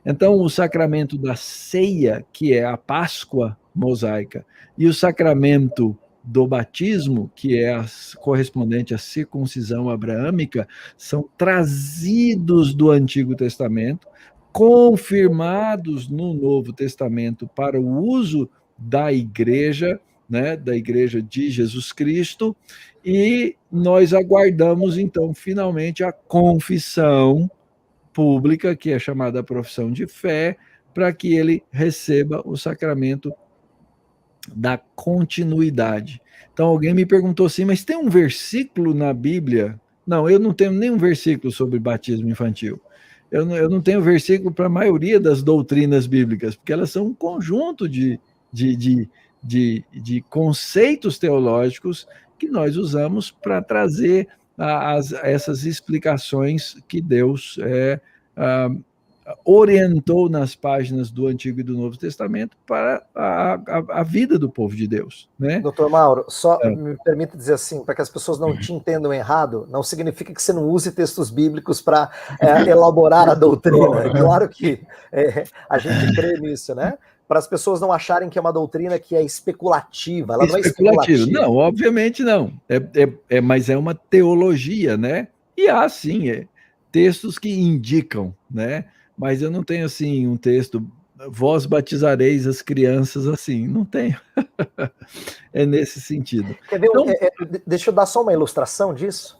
S2: Então, o sacramento da ceia, que é a Páscoa mosaica, e o sacramento do batismo, que é correspondente à circuncisão abraâmica, são trazidos do Antigo Testamento, confirmados no Novo Testamento para o uso da igreja, né, da igreja de Jesus Cristo, e nós aguardamos, então, finalmente, a confissão pública, que é chamada profissão de fé, para que ele receba o sacramento da continuidade. Então, alguém me perguntou assim, mas tem um versículo na Bíblia? Não, eu não tenho nenhum versículo sobre batismo infantil. Eu não tenho versículo para a maioria das doutrinas bíblicas, porque elas são um conjunto de conceitos teológicos que nós usamos para trazer essas explicações que Deus orientou nas páginas do Antigo e do Novo Testamento para a vida do povo de Deus, né?
S3: Doutor Mauro, só me permita dizer assim, para que as pessoas não te entendam errado, não significa que você não use textos bíblicos para elaborar a doutrina. É claro que a gente crê nisso, né? Para as pessoas não acharem que é uma doutrina que é especulativa. Ela não é especulativa.
S2: Não, obviamente não. Mas é uma teologia, né? E há, sim, textos que indicam, né? Mas eu não tenho, assim, um texto, vós batizareis as crianças assim. Não tenho. É nesse sentido.
S3: Quer ver? Então, deixa eu dar só uma ilustração disso.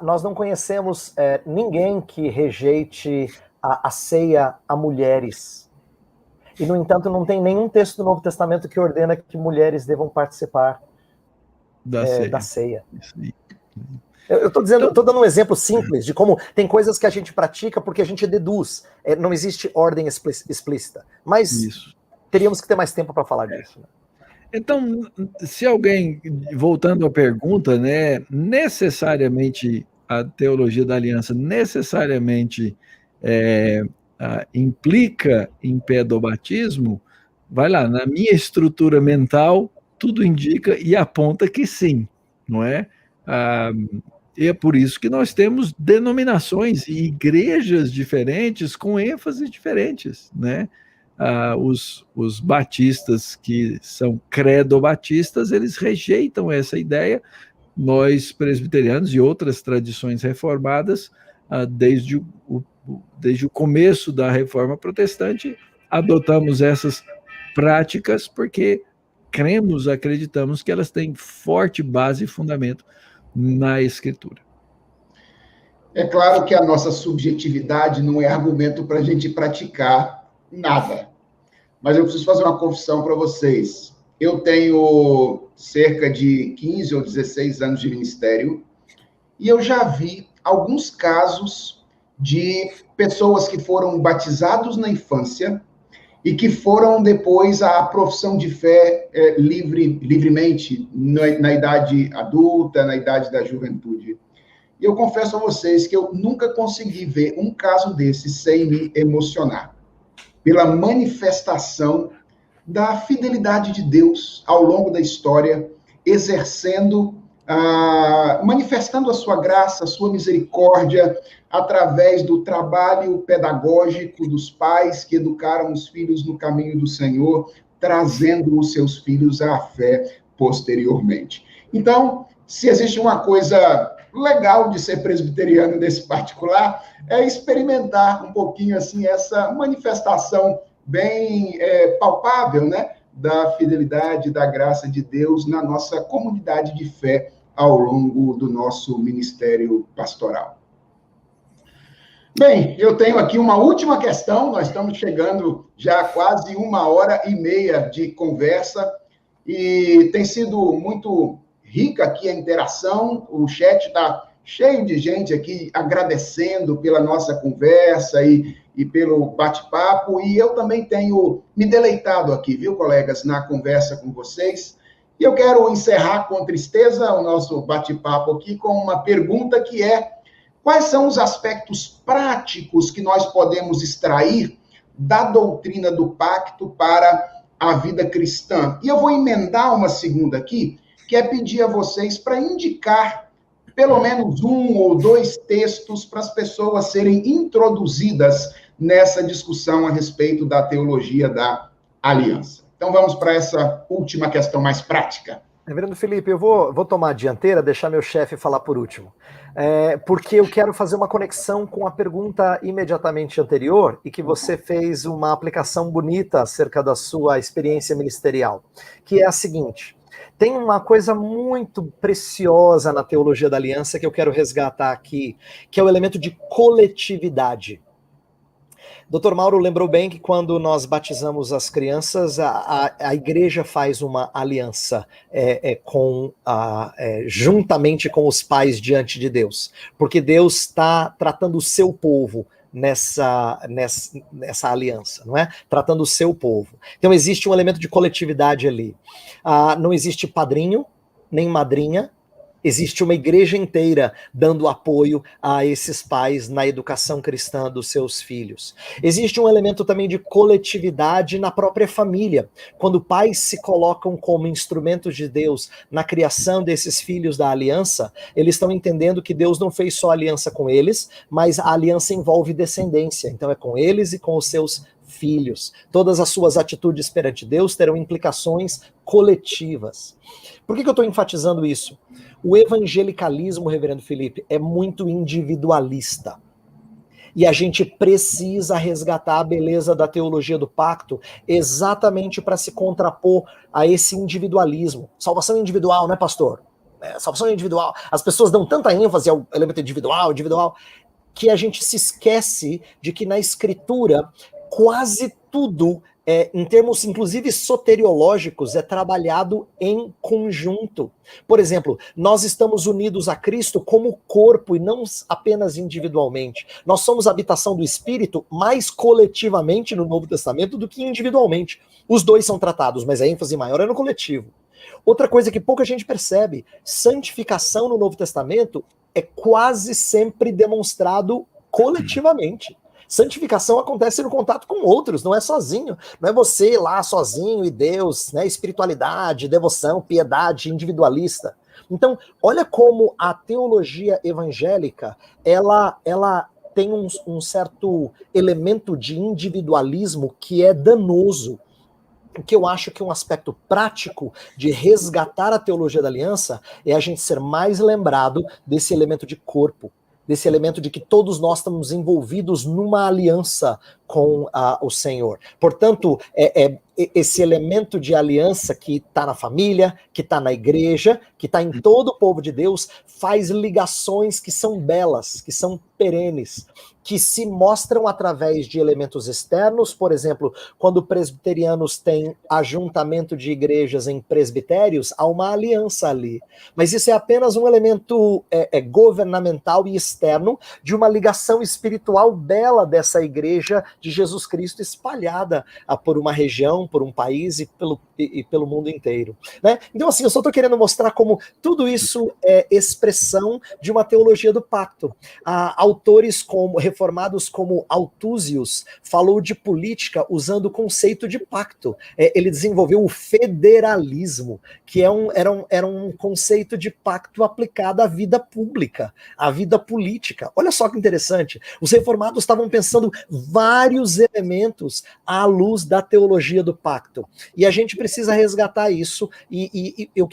S3: Nós não conhecemos ninguém que rejeite a ceia a mulheres. E, no entanto, não tem nenhum texto do Novo Testamento que ordena que mulheres devam participar da ceia. Isso aí. Eu estou dando um exemplo simples de como tem coisas que a gente pratica porque a gente deduz. Não existe ordem explícita. Mas teríamos que ter mais tempo para falar disso. Né?
S2: Então, se alguém, voltando à pergunta, né, necessariamente a teologia da aliança necessariamente implica em pedobatismo, vai lá, na minha estrutura mental, tudo indica e aponta que sim, não é? E é por isso que nós temos denominações e igrejas diferentes com ênfases diferentes, né? Os batistas que são credo-batistas, eles rejeitam essa ideia. Nós, presbiterianos e outras tradições reformadas, desde o começo da Reforma Protestante, adotamos essas práticas porque cremos, acreditamos que elas têm forte base e fundamento na Escritura.
S1: É claro que a nossa subjetividade não é argumento para a gente praticar nada. Mas eu preciso fazer uma confissão para vocês. Eu tenho cerca de 15 ou 16 anos de ministério e eu já vi alguns casos de pessoas que foram batizados na infância e que foram depois à profissão de fé livremente na idade adulta, na idade da juventude. E eu confesso a vocês que eu nunca consegui ver um caso desse sem me emocionar, pela manifestação da fidelidade de Deus ao longo da história, manifestando a sua graça, a sua misericórdia, através do trabalho pedagógico dos pais que educaram os filhos no caminho do Senhor, trazendo os seus filhos à fé posteriormente. Então, se existe uma coisa legal de ser presbiteriano nesse particular, é experimentar um pouquinho assim essa manifestação bem palpável, né, da fidelidade, da graça de Deus na nossa comunidade de fé ao longo do nosso ministério pastoral. Bem, eu tenho aqui uma última questão, nós estamos chegando já a quase 1h30 de conversa, e tem sido muito rica aqui a interação, o chat está cheio de gente aqui agradecendo pela nossa conversa e pelo bate-papo, e eu também tenho me deleitado aqui, viu, colegas, na conversa com vocês. E eu quero encerrar com tristeza o nosso bate-papo aqui com uma pergunta que é: quais são os aspectos práticos que nós podemos extrair da doutrina do pacto para a vida cristã? E eu vou emendar uma segunda aqui, que é pedir a vocês para indicar pelo menos 1 ou 2 textos para as pessoas serem introduzidas nessa discussão a respeito da teologia da aliança. Então vamos para essa última questão mais prática.
S3: Reverendo Felipe, eu vou tomar a dianteira, deixar meu chefe falar por último, porque eu quero fazer uma conexão com a pergunta imediatamente anterior e que você fez uma aplicação bonita acerca da sua experiência ministerial, que é a seguinte: tem uma coisa muito preciosa na teologia da aliança que eu quero resgatar aqui, que é o elemento de coletividade. Dr. Mauro lembrou bem que quando nós batizamos as crianças, a igreja faz uma aliança juntamente com os pais diante de Deus, porque Deus está tratando o seu povo nessa aliança, não é? Tratando o seu povo. Então existe um elemento de coletividade ali. Não existe padrinho, nem madrinha, existe uma igreja inteira dando apoio a esses pais na educação cristã dos seus filhos. Existe um elemento também de coletividade na própria família. Quando pais se colocam como instrumentos de Deus na criação desses filhos da aliança, eles estão entendendo que Deus não fez só aliança com eles, mas a aliança envolve descendência. Então é com eles e com os seus filhos. Todas as suas atitudes perante Deus terão implicações coletivas. Por que eu estou enfatizando isso? O evangelicalismo, reverendo Felipe, é muito individualista. E a gente precisa resgatar a beleza da teologia do pacto exatamente para se contrapor a esse individualismo. Salvação individual, né, pastor? Salvação individual. As pessoas dão tanta ênfase ao elemento individual, que a gente se esquece de que na Escritura quase tudo, em termos inclusive soteriológicos, é trabalhado em conjunto. Por exemplo, nós estamos unidos a Cristo como corpo e não apenas individualmente. Nós somos habitação do Espírito mais coletivamente no Novo Testamento do que individualmente. Os dois são tratados, mas a ênfase maior é no coletivo. Outra coisa que pouca gente percebe: santificação no Novo Testamento é quase sempre demonstrado coletivamente. Santificação acontece no contato com outros, não é sozinho. Não é você lá sozinho e Deus, né? Espiritualidade, devoção, piedade individualista. Então, olha como a teologia evangélica, ela tem um certo elemento de individualismo que é danoso. O que eu acho que um aspecto prático de resgatar a teologia da aliança é a gente ser mais lembrado desse elemento de corpo, desse elemento de que todos nós estamos envolvidos numa aliança com o Senhor. Portanto, esse elemento de aliança que está na família, que está na igreja, que está em todo o povo de Deus, faz ligações que são belas, que são perenes, que se mostram através de elementos externos. Por exemplo, quando presbiterianos têm ajuntamento de igrejas em presbitérios, há uma aliança ali. Mas isso é apenas um elemento governamental e externo de uma ligação espiritual bela dessa igreja de Jesus Cristo espalhada por uma região, por um país e pelo mundo inteiro, né? Então, assim, eu só estou querendo mostrar como tudo isso é expressão de uma teologia do pacto. Autores reformados como Althusius falou de política usando o conceito de pacto. Ele desenvolveu o federalismo, que era um conceito de pacto aplicado à vida pública, à vida política. Olha só que interessante. Os reformados estavam pensando vários elementos à luz da teologia do pacto. E a gente precisa resgatar isso. E eu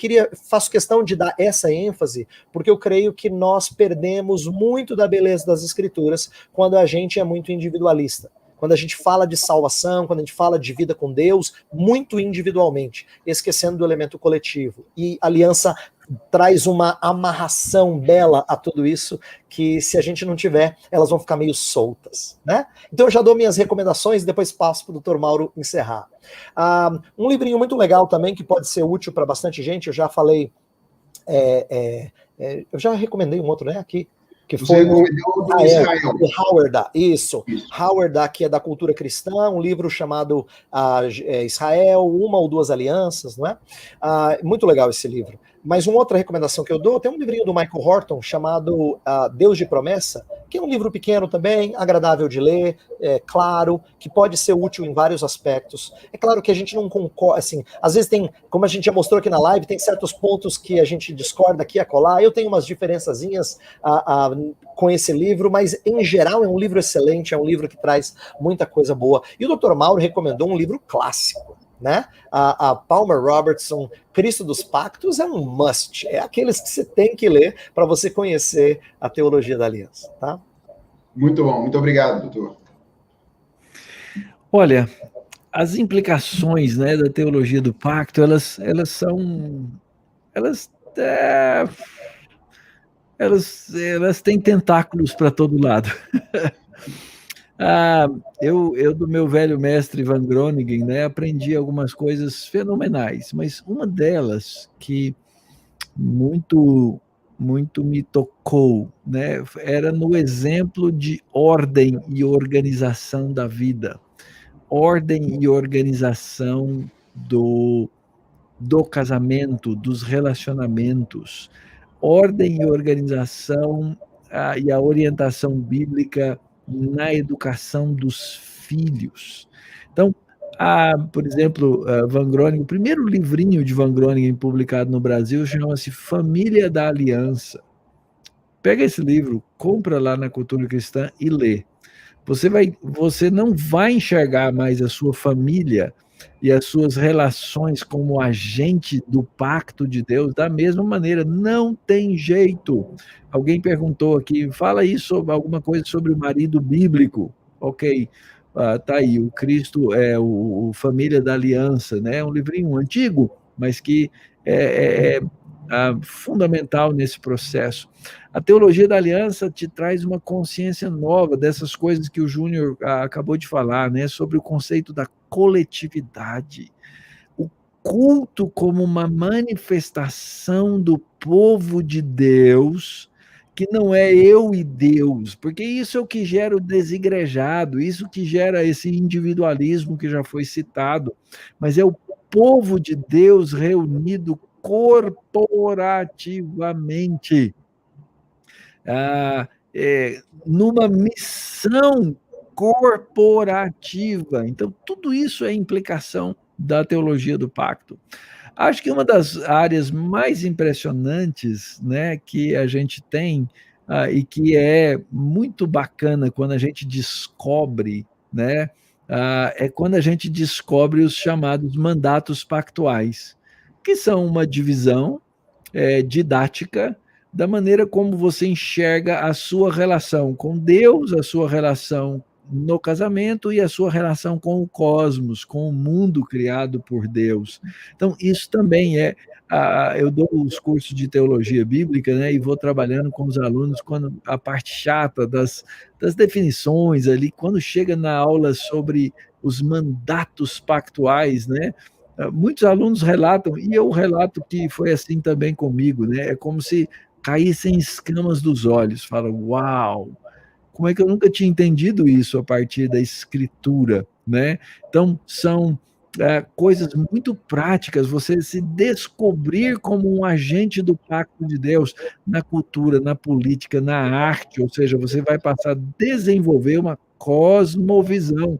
S3: faço questão de dar essa ênfase, porque eu creio que nós perdemos muito da beleza das Escrituras quando a gente é muito individualista. Quando a gente fala de salvação, quando a gente fala de vida com Deus, muito individualmente, esquecendo do elemento coletivo. E a aliança traz uma amarração bela a tudo isso, que se a gente não tiver, elas vão ficar meio soltas, né? Então eu já dou minhas recomendações e depois passo para o Dr. Mauro encerrar. Um livrinho muito legal também, que pode ser útil para bastante gente, eu já falei, eu já recomendei um outro, né, aqui, que foi o Howard, isso. Howard, que é da cultura cristã, um livro chamado Israel, uma ou duas alianças, não é? Muito legal esse livro. Mas uma outra recomendação que eu dou, tem um livrinho do Michael Horton chamado Deus de Promessa, que é um livro pequeno também, agradável de ler, claro, que pode ser útil em vários aspectos. É claro que a gente não concorda, assim, às vezes tem, como a gente já mostrou aqui na live, tem certos pontos que a gente discorda aqui e acolá. Eu tenho umas diferençazinhas com esse livro, mas em geral é um livro excelente, é um livro que traz muita coisa boa. E o Dr. Mauro recomendou um livro clássico, né? A Palmer Robertson, Cristo dos Pactos, é um must. É aqueles que você tem que ler para você conhecer a teologia da aliança, tá?
S1: Muito bom, muito obrigado, doutor.
S2: Olha, as implicações, né, da teologia do pacto, elas têm tentáculos para todo lado. Eu do meu velho mestre Van Groningen, né, aprendi algumas coisas fenomenais, mas uma delas que muito me tocou, né, era no exemplo de ordem e organização da vida, ordem e organização do casamento, dos relacionamentos, ordem e organização e a orientação bíblica na educação dos filhos. Então, por exemplo, Van Groningen, o primeiro livrinho de Van Groningen publicado no Brasil chama-se Família da Aliança. Pega esse livro, compra lá na Cultura Cristã e lê. Você não vai enxergar mais a sua família e as suas relações como agente do pacto de Deus da mesma maneira. Não tem jeito. Alguém perguntou aqui, fala aí sobre alguma coisa sobre o marido bíblico. Ok, tá aí, o Cristo é o Família da Aliança, né? É um livrinho antigo, mas que é fundamental nesse processo. A teologia da aliança te traz uma consciência nova dessas coisas que o Júnior acabou de falar, né? Sobre o conceito da coletividade. O culto como uma manifestação do povo de Deus, que não é eu e Deus, porque isso é o que gera o desigrejado, isso que gera esse individualismo que já foi citado, mas é o povo de Deus reunido corporativamente, numa missão corporativa. Então, tudo isso é implicação da teologia do pacto. Acho que uma das áreas mais impressionantes, né, que a gente tem, e que é muito bacana quando a gente descobre, né, é quando a gente descobre os chamados mandatos pactuais, que são uma divisão didática da maneira como você enxerga a sua relação com Deus, a sua relação no casamento e a sua relação com o cosmos, com o mundo criado por Deus. Então, isso também eu dou os cursos de teologia bíblica, né, e vou trabalhando com os alunos quando a parte chata das definições ali, quando chega na aula sobre os mandatos pactuais, né, muitos alunos relatam, e eu relato que foi assim também comigo, né, é como se caíssem escamas dos olhos, fala, uau, como é que eu nunca tinha entendido isso a partir da escritura, né? Então, são coisas muito práticas, você se descobrir como um agente do pacto de Deus na cultura, na política, na arte, ou seja, você vai passar a desenvolver uma cosmovisão,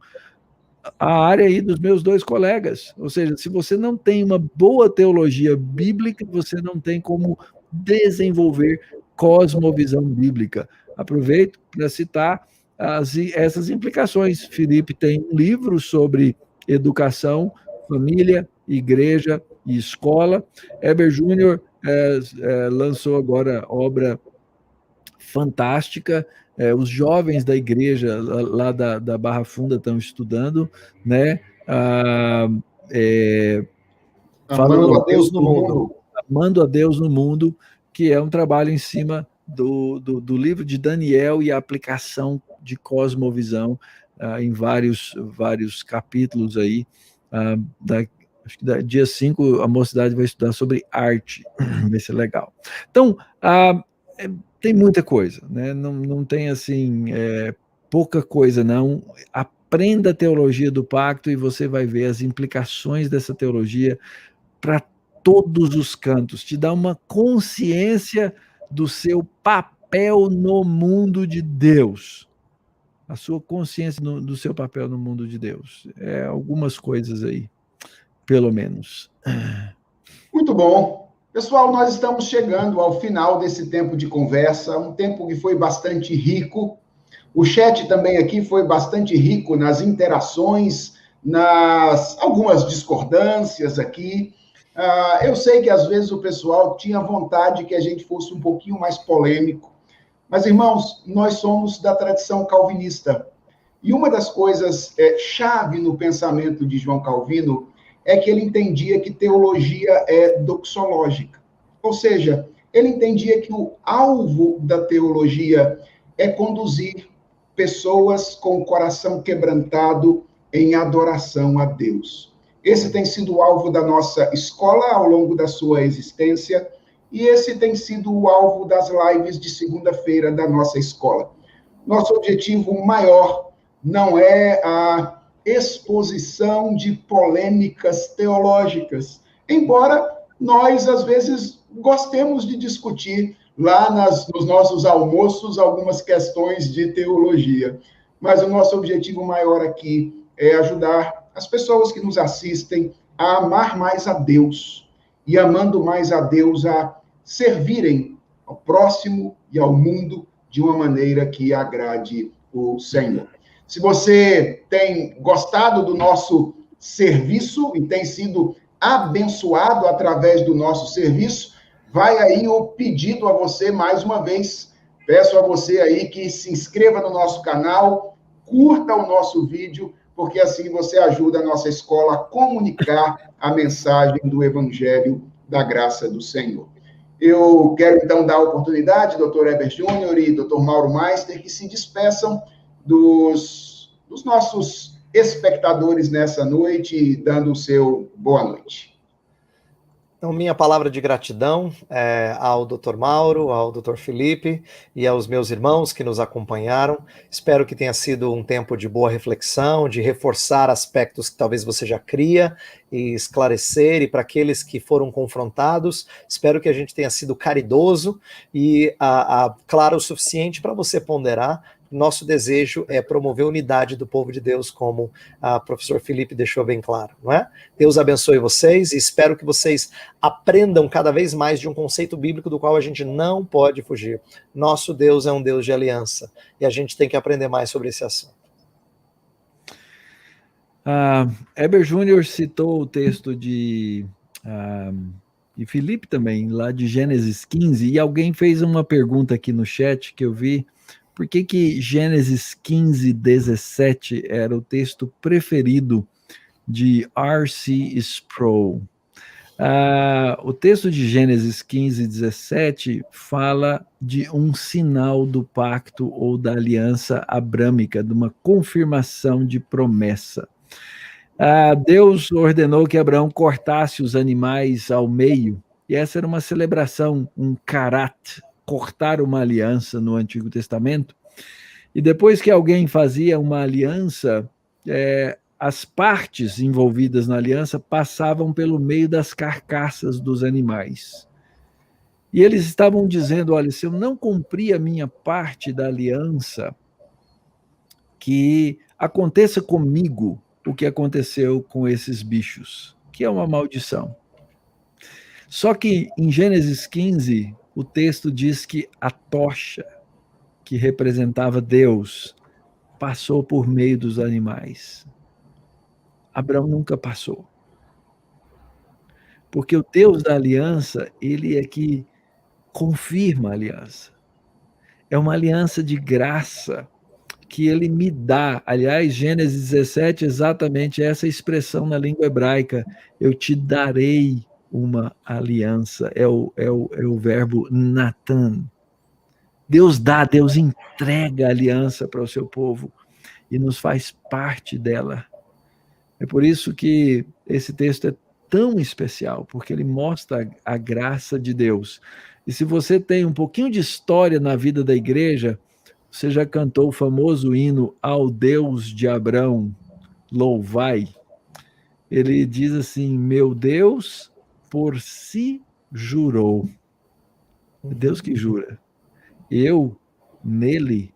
S2: a área aí dos meus 2 colegas, ou seja, se você não tem uma boa teologia bíblica, você não tem como desenvolver cosmovisão bíblica. Aproveito para citar essas implicações. Felipe tem um livro sobre educação, família, igreja e escola. Heber Júnior lançou agora obra fantástica. Os jovens da igreja lá da Barra Funda estão estudando, né?
S1: Amando a Deus no mundo.
S2: Amando a Deus no mundo, que é um trabalho em cima do livro de Daniel e a aplicação de cosmovisão em vários capítulos aí. Acho que dia 5 a mocidade vai estudar sobre arte, vai ser legal. Então, tem muita coisa, né? Não tem assim pouca coisa, não. Aprenda a teologia do pacto e você vai ver as implicações dessa teologia para todos os cantos, te dá uma consciência do seu papel no mundo de Deus, a sua consciência do seu papel no mundo de Deus. Algumas coisas aí, pelo menos.
S1: Muito bom. Pessoal, nós estamos chegando ao final desse tempo de conversa, um tempo que foi bastante rico. O chat também aqui foi bastante rico nas interações, nas algumas discordâncias aqui. Eu sei que às vezes o pessoal tinha vontade que a gente fosse um pouquinho mais polêmico, mas, irmãos, nós somos da tradição calvinista. E uma das coisas chave no pensamento de João Calvino é que ele entendia que teologia é doxológica. Ou seja, ele entendia que o alvo da teologia é conduzir pessoas com o coração quebrantado em adoração a Deus. Esse tem sido o alvo da nossa escola ao longo da sua existência, e esse tem sido o alvo das lives de segunda-feira da nossa escola. Nosso objetivo maior não é a exposição de polêmicas teológicas, embora nós, às vezes, gostemos de discutir lá nos nossos almoços algumas questões de teologia. Mas o nosso objetivo maior aqui é ajudar as pessoas que nos assistem a amar mais a Deus e, amando mais a Deus, a servirem ao próximo e ao mundo de uma maneira que agrade o Senhor. Se você tem gostado do nosso serviço e tem sido abençoado através do nosso serviço, vai aí o pedido a você mais uma vez. Peço a você aí que se inscreva no nosso canal, curta o nosso vídeo, porque assim você ajuda a nossa escola a comunicar a mensagem do Evangelho da graça do Senhor. Eu quero, então, dar a oportunidade, doutor Heber Júnior e doutor Mauro Meister, que se despeçam dos nossos espectadores nessa noite, dando o seu boa noite.
S3: Então, minha palavra de gratidão ao Dr. Mauro, ao Dr. Felipe e aos meus irmãos que nos acompanharam. Espero que tenha sido um tempo de boa reflexão, de reforçar aspectos que talvez você já cria e esclarecer, e para aqueles que foram confrontados, espero que a gente tenha sido caridoso e claro o suficiente para você ponderar. Nosso desejo é promover a unidade do povo de Deus, como o professor Felipe deixou bem claro, não é? Deus abençoe vocês e espero que vocês aprendam cada vez mais de um conceito bíblico do qual a gente não pode fugir. Nosso Deus é um Deus de aliança e a gente tem que aprender mais sobre esse assunto.
S2: Heber Júnior citou o texto de Felipe também, lá de Gênesis 15, e alguém fez uma pergunta aqui no chat que eu vi, por que Gênesis 15, 17 era o texto preferido de R.C. Sproul? O texto de Gênesis 15, 17 fala de um sinal do pacto ou da aliança abrâmica, de uma confirmação de promessa. Deus ordenou que Abraão cortasse os animais ao meio, e essa era uma celebração, um karat, cortar uma aliança no Antigo Testamento. E depois que alguém fazia uma aliança, as partes envolvidas na aliança passavam pelo meio das carcaças dos animais. E eles estavam dizendo, olha, se eu não cumprir a minha parte da aliança, que aconteça comigo o que aconteceu com esses bichos, que é uma maldição. Só que em Gênesis 15, o texto diz que a tocha, que representava Deus, passou por meio dos animais. Abraão nunca passou. Porque o Deus da aliança, ele é que confirma a aliança. É uma aliança de graça que ele me dá. Aliás, Gênesis 17, exatamente essa expressão na língua hebraica, eu te darei uma aliança, é o verbo natan. Deus dá, Deus entrega a aliança para o seu povo e nos faz parte dela. É por isso que esse texto é tão especial, porque ele mostra a graça de Deus. E se você tem um pouquinho de história na vida da igreja, você já cantou o famoso hino Ao Deus de Abrão, louvai. Ele diz assim, meu Deus por si jurou. É Deus que jura. Eu nele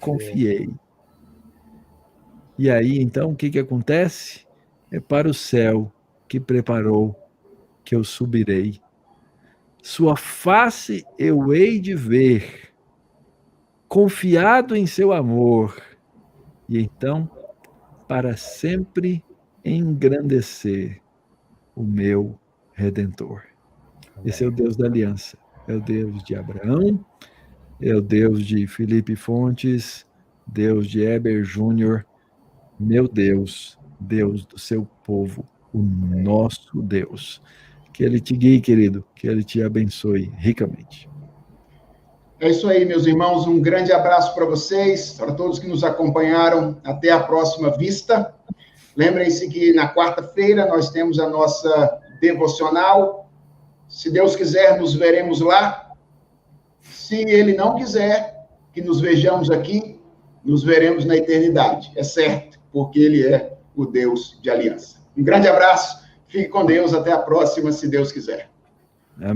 S2: confiei. E aí, então, o que acontece? É para o céu que preparou que eu subirei. Sua face eu hei de ver, confiado em seu amor, e então, para sempre engrandecer o meu Redentor. Esse é o Deus da aliança, é o Deus de Abraão, é o Deus de Felipe Fontes, Deus de Heber Júnior, meu Deus, Deus do seu povo, o nosso Deus. Que ele te guie, querido, que ele te abençoe ricamente.
S1: É isso aí, meus irmãos, um grande abraço para vocês, para todos que nos acompanharam, até a próxima vista. Lembrem-se que na quarta-feira nós temos a nossa devocional. Se Deus quiser, nos veremos lá. Se Ele não quiser que nos vejamos aqui, nos veremos na eternidade. É certo, porque Ele é o Deus de aliança. Um grande abraço, fique com Deus, até a próxima, se Deus quiser.